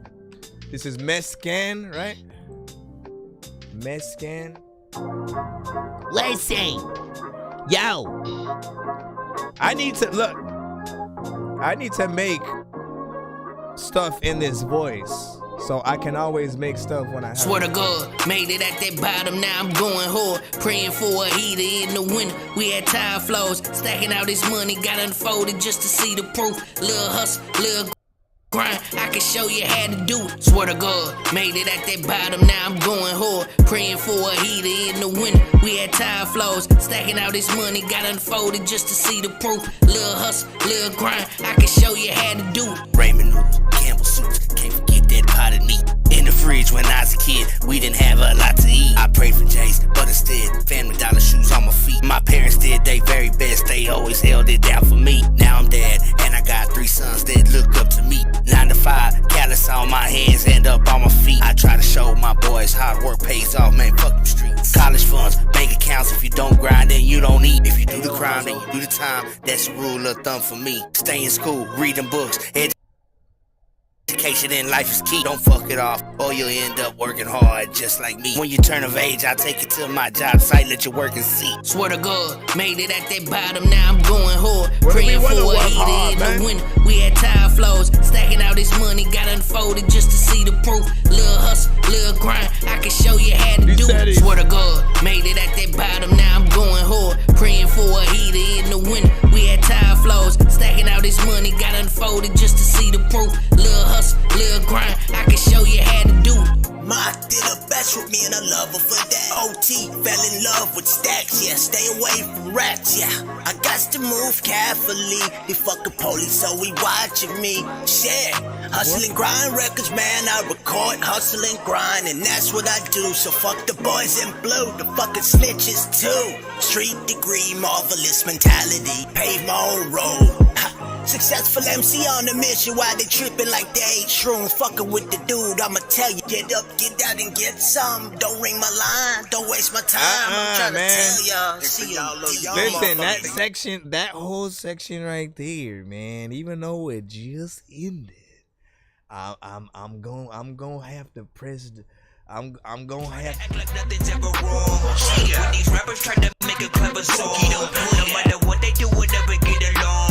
This is Mescan, right? Mescan. Listen, yo, I need to make stuff in this voice, so I can always make stuff when I have. Swear to God, made it at that bottom, now I'm going hard. Praying for a heater in the winter. We had tire flows, stacking out this money, got unfolded just to see the proof. Lil hustle, lil grind, I can show you how to do it. Swear to God, made it at that bottom, now I'm going hard. Praying for a heater in the winter. We had tire flows, stacking out this money, got unfolded just to see the proof. Lil hustle, lil grind, I can show you how to do it. Raymond noodles, Campbell soups, can't forget that pot of meat. In the fridge when I was a kid, we didn't have a lot to eat. I prayed for Jace, but instead, Family Dollar shoes on my feet. My parents did their very best, they always held it down for me. Now I'm dad, and I got 3 sons that look up to me. 9 to 5, callus on my hands and up on my feet. I try to show my boys hard work pays off, man, fuck them streets. College funds, bank accounts, if you don't grind, then you don't eat. If you do the crime, then you do the time. That's a rule of thumb for me. Stay in school, reading books, education in life is key. Don't fuck it off, or you'll end up working hard just like me. When you turn of age, I'll take you to my job site, let you work and see. Swear to God, made it at that bottom, now I'm going hard. Praying for a heater in the winter. We had tire flows, stacking out this money, got unfolded just to see the proof. Lil hustle, lil grind, I can show you how to do it. Swear to God, made it at that bottom, now I'm going hard. Praying for a heater in the winter. We had tire flows, stacking out this money, got unfolded just to see the proof. Lil hustle, lil grind, I can show you how to do it. Ma did her best with me and I love her for that. OT, fell in love with stacks, yeah. Stay away from rats, yeah. I got to move carefully. They fucking police, so we watching me. Shit, hustle and grind records, man. I record, hustle and grind, and that's what I do. So fuck the boys in blue, the fucking snitches too. Street degree, marvelous mentality. Pave my own road. Successful MC on a mission while they tripping like they ain't shrooms. Fucking with the dude, I'ma tell you, get up, get down and get some. Don't ring my line, don't waste my time. I'm trying to tell y'all. See y'all. Listen, that section, that whole section right there, man. Even though it just ended, I'm gonna have to press. I'm gonna have to. Act like nothing's ever wrong. When these rappers try to make a clever song, no matter what they do, we'll never get along.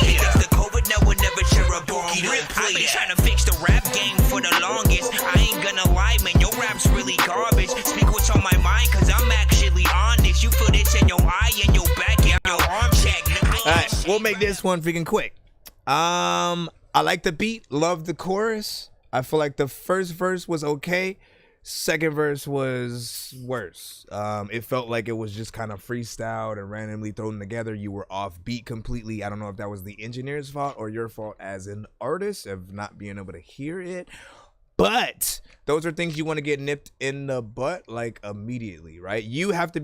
Because the COVID now will never share a bomb. I've been trying to fix the rap game for the longest. I ain't gonna lie, man, your rap's really garbage. Speak what's on my mind, cause I'm actually honest. You feel this in your eye and your back and your arm check. Alright, we'll make this one freaking quick. I like the beat, love the chorus. I feel like the first verse was okay. Second verse was worse. It felt like it was just kind of freestyled and randomly thrown together. You were off beat completely. I don't know if that was the engineer's fault or your fault as an artist of not being able to hear it. But those are things you want to get nipped in the butt like immediately, right? You have to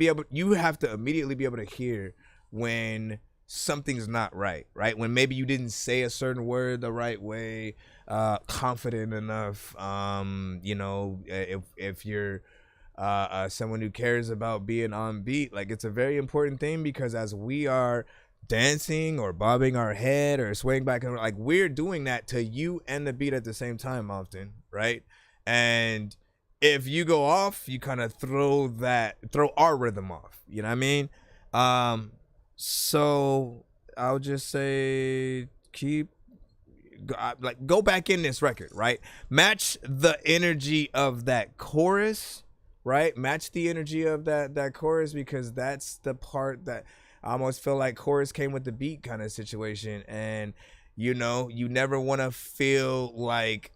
immediately be able to hear when something's not right, right? When maybe you didn't say a certain word the right way, confident enough, you know, if you're someone who cares about being on beat, like it's a very important thing, because as we are dancing or bobbing our head or swaying back and like we're doing that to you and the beat at the same time often, right? And if you go off, you kind of throw our rhythm off, you know what I mean? So I'll just say go back in this record, right? Match the energy of that chorus, right? Match the energy of that chorus, because that's the part that I almost feel like chorus came with the beat kind of situation. And you know, you never want to feel like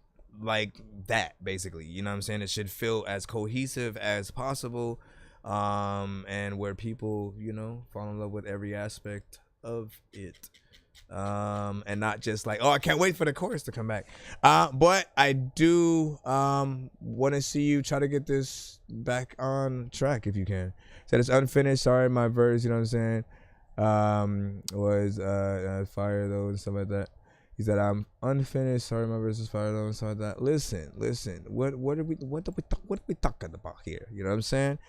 that, basically, you know what I'm saying? It should feel as cohesive as possible, and where people, you know, fall in love with every aspect of it, and not just like, oh, I can't wait for the chorus to come back. But I do want to see you try to get this back on track if you can. Said it's unfinished, sorry, my verse, you know what I'm saying, was fire though and stuff like that. He said, I'm unfinished, sorry, my verse is fire though and stuff like that. Listen, what are we talking about here? You know what I'm saying?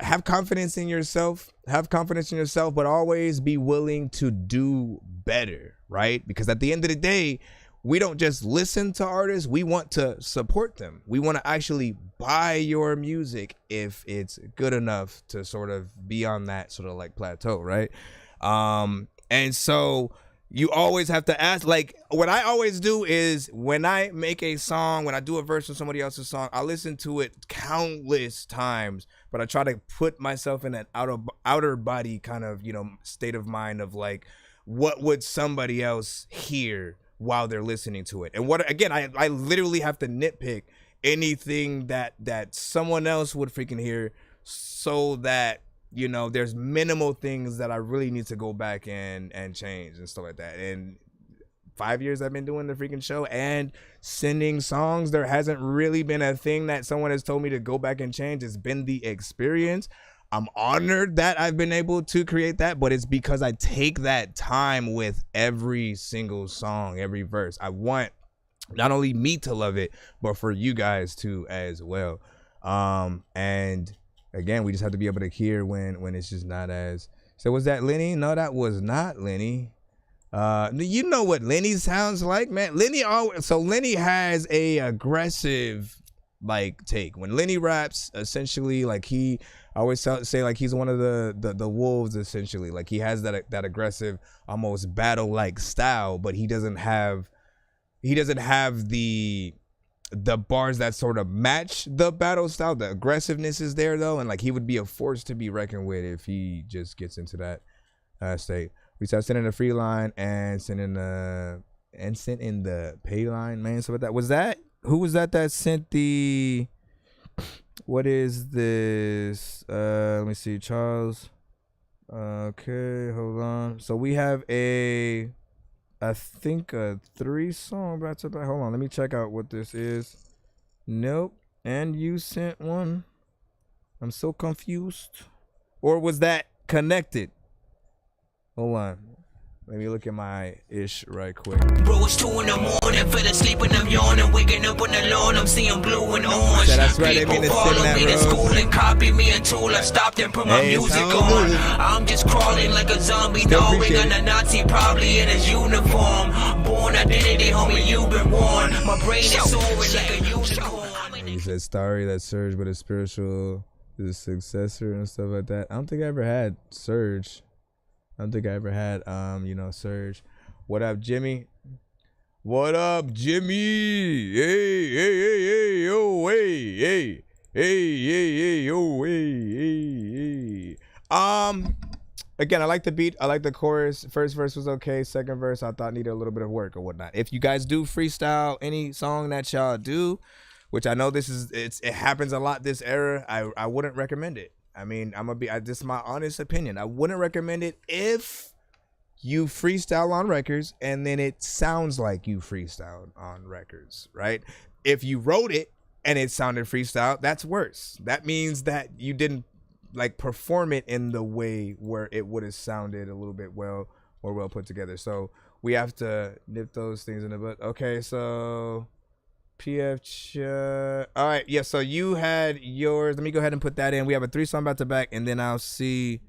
Have confidence in yourself, but always be willing to do better, right? Because at the end of the day, we don't just listen to artists, we want to support them. We want to actually buy your music if it's good enough to sort of be on that sort of like plateau, right? And so you always have to ask, like what I always do is when I make a song, when I do a verse of somebody else's song, I listen to it countless times, but I try to put myself in an outer body kind of, you know, state of mind of like, what would somebody else hear while they're listening to it? And what, again, I literally have to nitpick anything that someone else would freaking hear, so that, you know, there's minimal things that I really need to go back and change and stuff like that. And 5 years I've been doing the freaking show and sending songs, there hasn't really been a thing that someone has told me to go back and change. It's been the experience. I'm honored that I've been able to create that, but it's because I take that time with every single song, every verse. I want not only me to love it, but for you guys to as well. And again, we just have to be able to hear when it's just not as. So was that Lenny? No, that was not Lenny. You know what Lenny sounds like, man. Lenny has a aggressive like take. When Lenny raps, essentially, like I always say like he's one of the wolves, essentially. Like he has that aggressive, almost battle like style, but he doesn't have the bars that sort of match the battle style. The aggressiveness is there though, and like he would be a force to be reckoned with if he just gets into that state. We start sending the free line and sent in the pay line, man. So who was that sent the, what is this? Let me see, Charles. Okay, hold on. So we have I think a 3-song back to back. Hold on, let me check out what this is. Nope. And you sent one. I'm so confused. Or was that connected? Hold on. Let me look at my ish right quick. Bro, it's 2 in the morning, fell asleep and I'm yawning, waking up on the lawn, I'm seeing blue and orange. That's right, people follow me to school and copy me until I stopped and put my music on. I'm just crawling like a zombie, knowing I'm a Nazi, probably in his uniform. Born identity, homie, you've been warned. My brain is soaring like a unicorn. He said Starry, that Surge, but it's spiritual, the successor and stuff like that. I don't think I ever had Surge. Surge. What up, Jimmy? What up, Jimmy? Hey, yo, hey. Yo, hey. Again, I like the beat. I like the chorus. First verse was okay. Second verse, I thought needed a little bit of work or whatnot. If you guys do freestyle any song that y'all do, which I know it happens a lot this era, I wouldn't recommend it. I mean, this is my honest opinion. I wouldn't recommend it if you freestyle on records and then it sounds like you freestyled on records, right? If you wrote it and it sounded freestyle, that's worse. That means that you didn't like perform it in the way where it would have sounded a little bit well or well put together. So we have to nip those things in the butt. Okay, so PF all right, yeah, so you had yours. Let me go ahead and put that in. We have a 3-song back to back, and then I'll see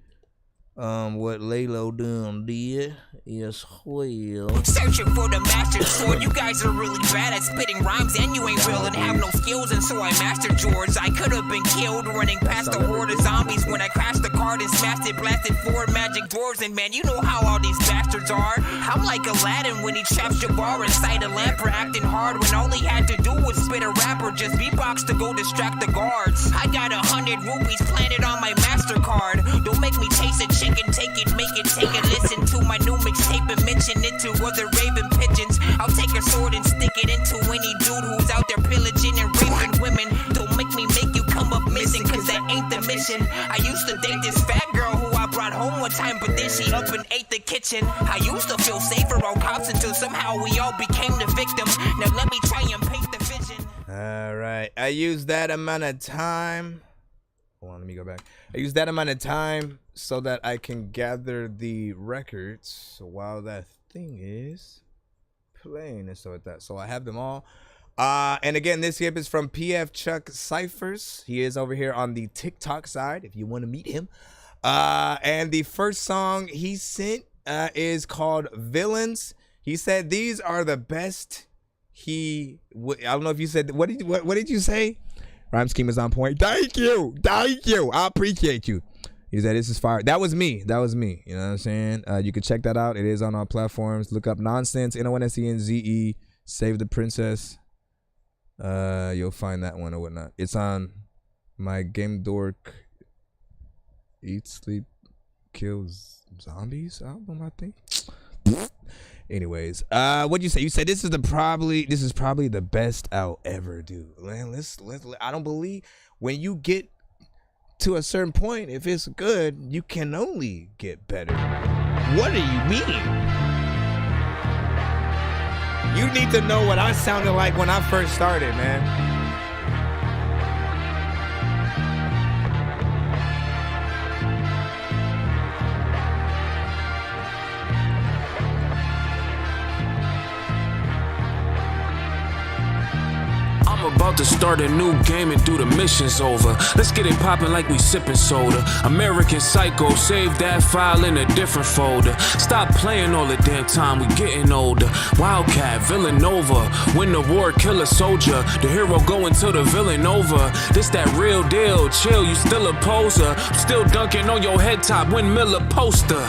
what Laylo done did as well. Searching for the master sword. You guys are really bad at spitting rhymes, and you ain't real and have no skills, and so I mastered yours. I could have been killed running past the horde of zombies when I crashed the card and smashed it, blasted 4 magic doors, and man, you know how all these bastards are. I'm like Aladdin when he traps Jabbar inside a lamp for acting hard when all he had to do was spit a rap or just beatbox to go distract the guards. I got 100 rupees planted on my MasterCard. Don't make me chase a chicken, take it, make it, take a listen to my new mixtape and mention it to other raven pigeons. I'll take a sword and stick it into any dude who's out there pillaging and raping women. Don't make me make you come up missing, cause that ain't the mission. I used to date this fat girl who I brought home one time, but then she up and ate the kitchen. I used to feel safer on cops until somehow we all became the victim. Now let me try and paint the vision. All right, I used that amount of time. Hold on, let me go back. I used that amount of time so that I can gather the records while that thing is playing and so with that. So I have them all. And again, this hip is from PF Chuck Cyphers. He is over here on the TikTok side if you want to meet him. And the first song he sent is called Villains. He said these are the best. I don't know if you said, what did you say? Rhyme scheme is on point. Thank you. I appreciate you. He said, this is fire. That was me. You know what I'm saying? You can check that out. It is on our platforms. Look up Nonsense, Nonsenze, Save the Princess. You'll find that one or whatnot. It's on my Game Dork Eat, Sleep, Kills Zombies album, I think. Anyways, what'd you say? You said this is probably the best I'll ever do. Man, let's I don't believe when you get to a certain point, if it's good, you can only get better. What do you mean? You need to know what I sounded like when I first started, man. I'm about to start a new game and do the missions over. Let's get it poppin' like we sippin' soda. American Psycho, save that file in a different folder. Stop playing all the damn time, we getting older. Wildcat, Villanova, win the war, kill a soldier. The hero going to the villain over. This that real deal, chill, you still a poser. Still dunking on your head top, windmiller poster.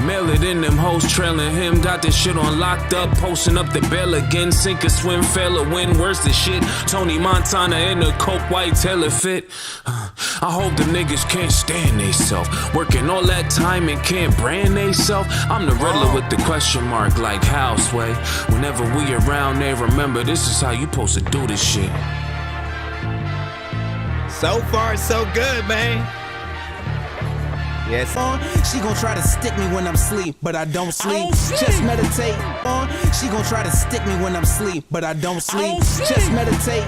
Mail it in, them hoes trailing him. Got this shit on locked up, posting up the bail again. Sink or swim, fail or win, worse than shit. Tony Montana in a cope white tailor fit. I hope the niggas can't stand theyself. Working all that time and can't brand theyself. I'm the Riddler with the question mark like Houseway. Whenever we around, they remember this is how you supposed to do this shit. So far, so good, man. Yes. She gon' try to stick me when I'm asleep, but I don't sleep. Just meditate. She gon' try to stick me when I'm asleep, but I don't sleep. Just meditate.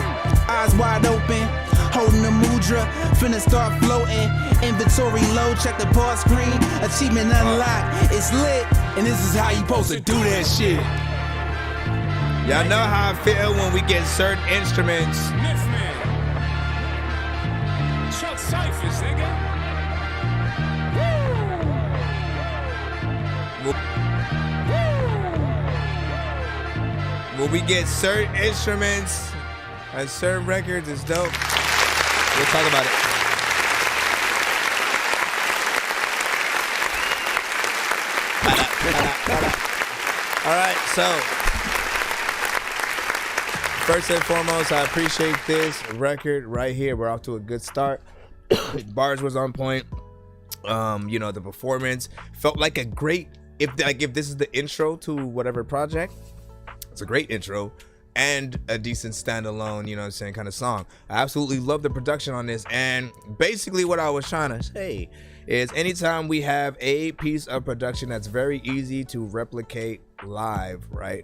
Eyes wide open. Holding the mudra. Finna start floating. Inventory low. Check the pause screen. Achievement unlocked. It's lit. And this is how you supposed to do that shit. Y'all know how I feel when we get certain instruments. Chuck Cyphers, nigga. When we get certain instruments and certain records, it's dope. We'll talk about it. All right, so first and foremost, I appreciate this record right here. We're off to a good start. Bars was on point. You know, the performance felt like a great. If this is the intro to whatever project, it's a great intro and a decent standalone, you know what I'm saying, kind of song. I absolutely love the production on this. And basically what I was trying to say is anytime we have a piece of production that's very easy to replicate live, right?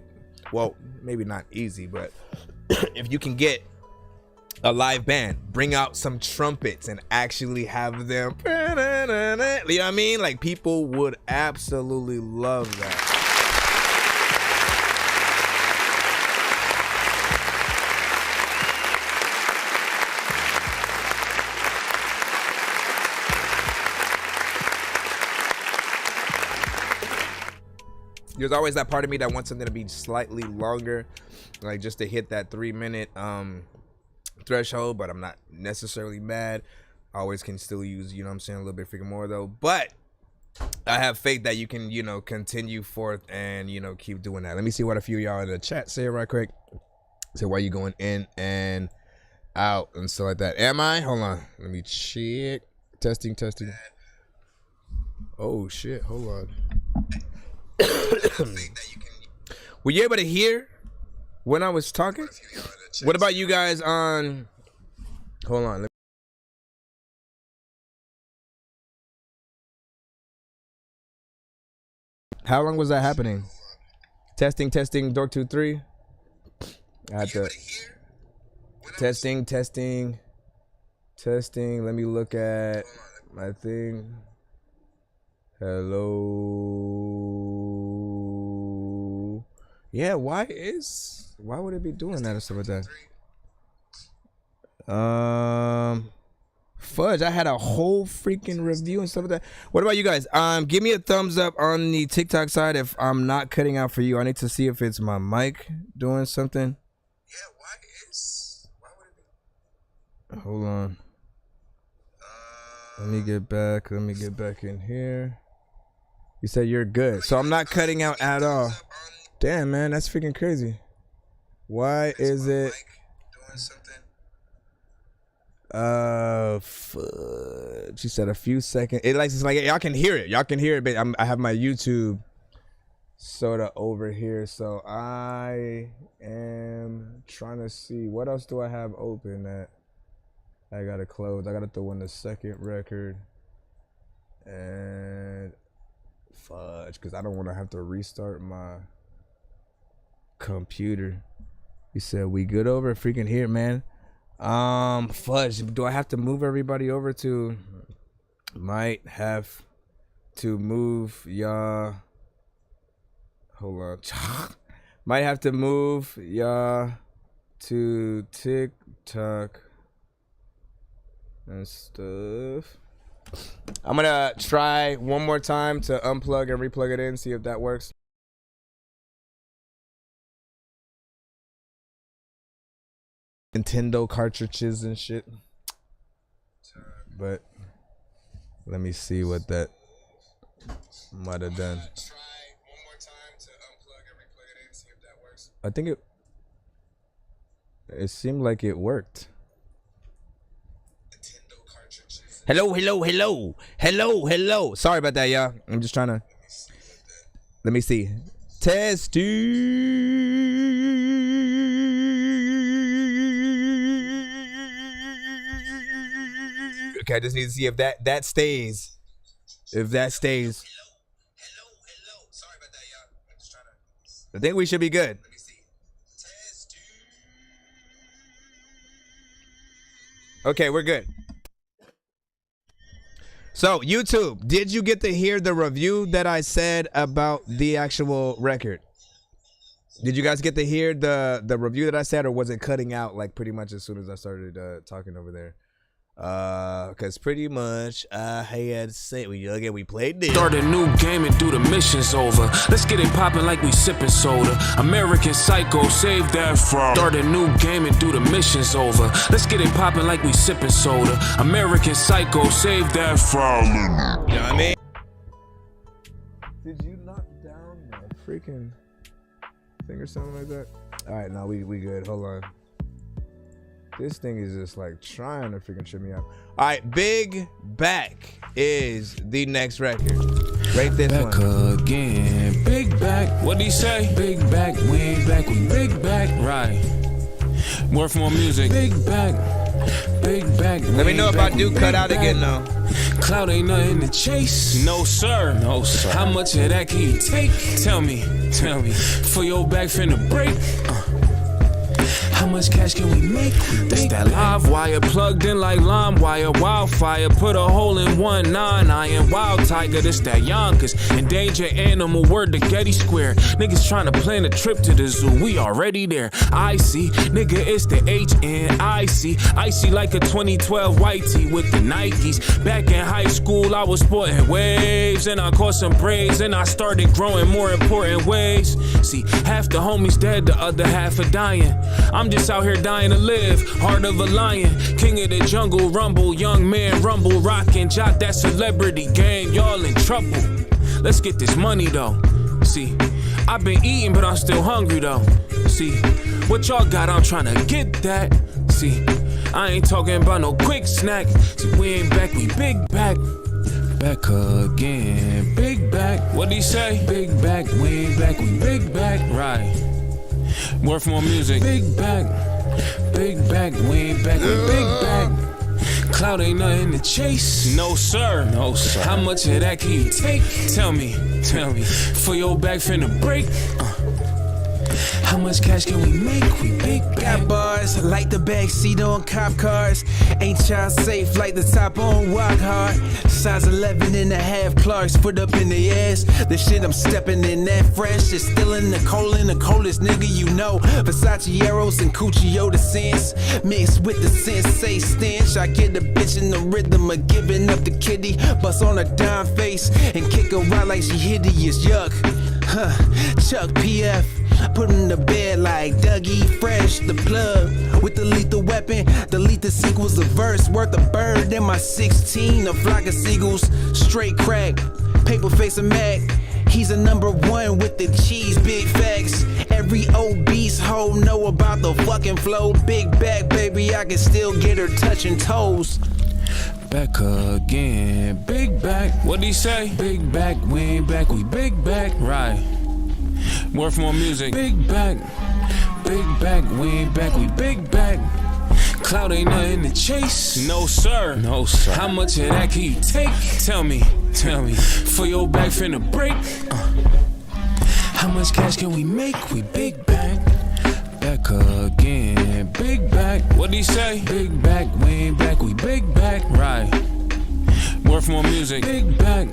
Well, maybe not easy, but if you can get a live band, bring out some trumpets and actually have them know what I mean? Like, people would absolutely love that. There's always that part of me that wants something to be slightly longer, like just to hit that 3-minute threshold, but I'm not necessarily mad. I always can still use, you know what I'm saying, a little bit freaking more though. But I have faith that you can, you know, continue forth and, you know, keep doing that. Let me see what a few of y'all in the chat say right quick. Say, why you going in and out and stuff like that. Am I? Hold on. Let me check. Testing. Oh, shit. Hold on. Were you able to hear when I was talking? What about you guys on? Hold on. How long was that happening? Testing. Dork23. I had to. Testing. Let me look at my thing. Hello. Yeah, why would it be doing that or stuff like that? Fudge, I had a whole freaking review and stuff like that. What about you guys? Give me a thumbs up on the TikTok side if I'm not cutting out for you. I need to see if it's my mic doing something. Yeah, why would it be? Hold on. Let me get back in here. You said you're good. So I'm not cutting out at all. Damn, man, that's freaking crazy. Why is it? She said a few seconds. It's like y'all can hear it. But I have my YouTube sort of over here, so I am trying to see what else do I have open that I gotta close. I gotta throw in the second record and fudge, because I don't want to have to restart my computer. He said we good over freaking here, man. Fudge, do I have to move everybody over to? Might have to move y'all. Hold on. Might have to move y'all to TikTok and stuff. I'm gonna try one more time to unplug and replug it in, see if that works. Nintendo cartridges and shit. But let me see what that might have done. I think it seemed like it worked. Hello. Sorry about that, y'all. I'm just trying to. Let me see. Testing. Okay, I just need to see if that stays. If that stays. Sorry about that, y'all. I'm just trying to. I think we should be good. Let me see. Okay, we're good. So, YouTube, did you get to hear the review that I said about the actual record? Did you guys get to hear the review that I said, or was it cutting out like pretty much as soon as I started talking over there? Cause pretty much I had to say we played this. Start a new game and do the missions over. Let's get it poppin' like we sippin' soda. American Psycho, save that from. Start a new game and do the missions over. Let's get it poppin' like we sippin' soda. American Psycho, save that from. You know what I mean? Did you knock down my freaking thing or something like that? All right, now we good. Hold on. This thing is just like trying to freaking trip me out. All right, Big Back is the next record. Rate this back one. Again. Big Back. What'd he say? Big Back. We ain't back with Big Back. Right. More for more music. Big Back. Big Back. Let me know if I do cut out again though. Cloud ain't nothing to chase. No sir. No sir. How much of that can you take? Tell me. For your back finna break. How much cash can we make? That's that live wire plugged in like lime wire. Wildfire, put a hole in 1 9-iron. Wild tiger, this that Yonkers. Endangered animal, word to Getty Square. Niggas trying to plan a trip to the zoo, we already there. I see, nigga, it's the HNIC. Icy like a 2012 white tee with the Nikes. Back in high school, I was sporting waves, and I caught some braids, and I started growing more important ways. See, half the homies dead, the other half are dying. I'm just out here dying to live, heart of a lion. King of the jungle, rumble, young man, rumble, rockin', jock that celebrity gang, y'all in trouble. Let's get this money though. See, I've been eating, but I'm still hungry though. See, what y'all got, I'm tryna get that. See, I ain't talking about no quick snack. See, we ain't back, we big back. Back again, big back. What'd he say? Big back, we ain't back, we big back. Right. More for more music. Big back, we ain't back, we big back. Cloud ain't nothing to chase. No sir, no sir. How much of that can you take? Tell me, for your back finna break. How much cash can we make? We big back. Got bars like the back seat on cop cars. Ain't child safe like the top on Walk Hard. Size 11 and a half Clarks, foot up in the ass. The shit I'm stepping in that fresh is still in the coldest nigga you know. Versace Arrows and Cuccio the sense mixed with the sensei stench. I get the bitch in the rhythm of giving up the kitty. Bust on a dime face and kick her out like she hideous. Yuck. Huh. Chuck PF. Put him to bed like Dougie Fresh, the plug. With the lethal weapon, delete the sequels, a verse worth a bird. In my 16, a flock of seagulls, straight crack. Paper face and Mac, he's a #1 with the cheese, big facts. Every obese hoe know about the fucking flow. Big back, baby, I can still get her touching toes. Back again, big back. What'd he say? Big back, we ain't back, we big back. Right. More for more music. Big back, we ain't back, we big back. Cloud ain't nothing to chase. No sir, no sir. How much of that can you take? Tell me, for your back finna break. How much cash can we make? We big back. Back again, big back. What'd he say? Big back, we ain't back, we big back. Right. More for more music. Big back,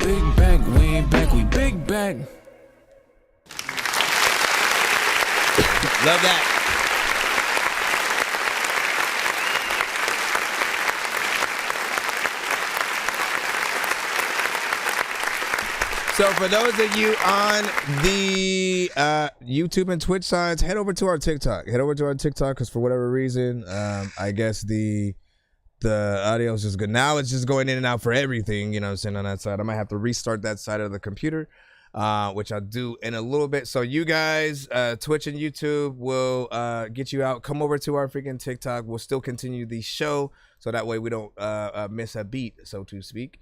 we ain't back, we big back. Love that. So for those of you on the YouTube and Twitch sides, head over to our TikTok. Head over to our TikTok because for whatever reason, I guess the audio is just good. Now it's just going in and out for everything, you know what I'm saying, on that side. I might have to restart that side of the computer. Which I'll do in a little bit. So you guys, Twitch and YouTube will get you out. Come over to our freaking TikTok. We'll still continue the show so that way we don't miss a beat, so to speak.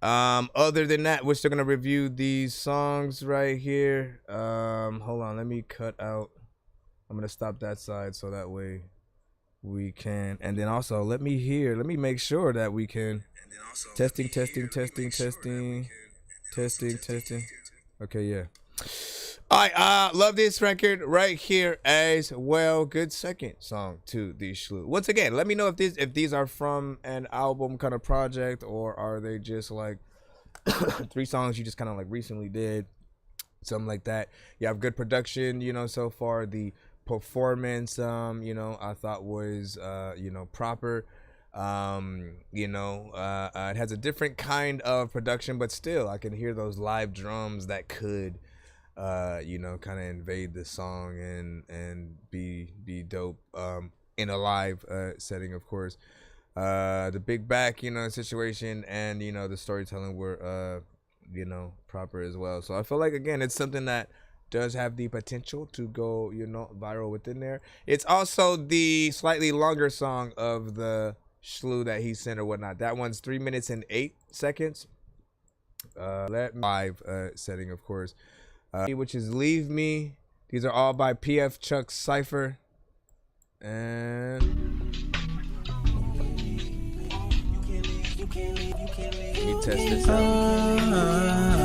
Other than that, we're still gonna review these songs right here. Hold on, let me cut out. I'm gonna stop that side so that way we can. And then also let me make sure that we can. Testing. Okay, yeah. All right, love this record right here as well. Good second song to the Shlu. Once again, let me know if these are from an album kind of project or are they just like 3 songs you just kind of like recently did, something like that. You have good production, you know, so far. The performance, you know, I thought was, you know, proper. It has a different kind of production, but still I can hear those live drums that could you know, kind of invade the song and be dope in a live setting, of course. The big back, you know, situation and, you know, the storytelling were you know, proper as well. So I feel like, again, it's something that does have the potential to go, you know, viral within there. It's also the slightly longer song of the Shlu that he sent or whatnot. That one's 3 minutes and 8 seconds. Live setting, of course. Which is Leave Me. These are all by PF Chuck Cypher. And let me test this out.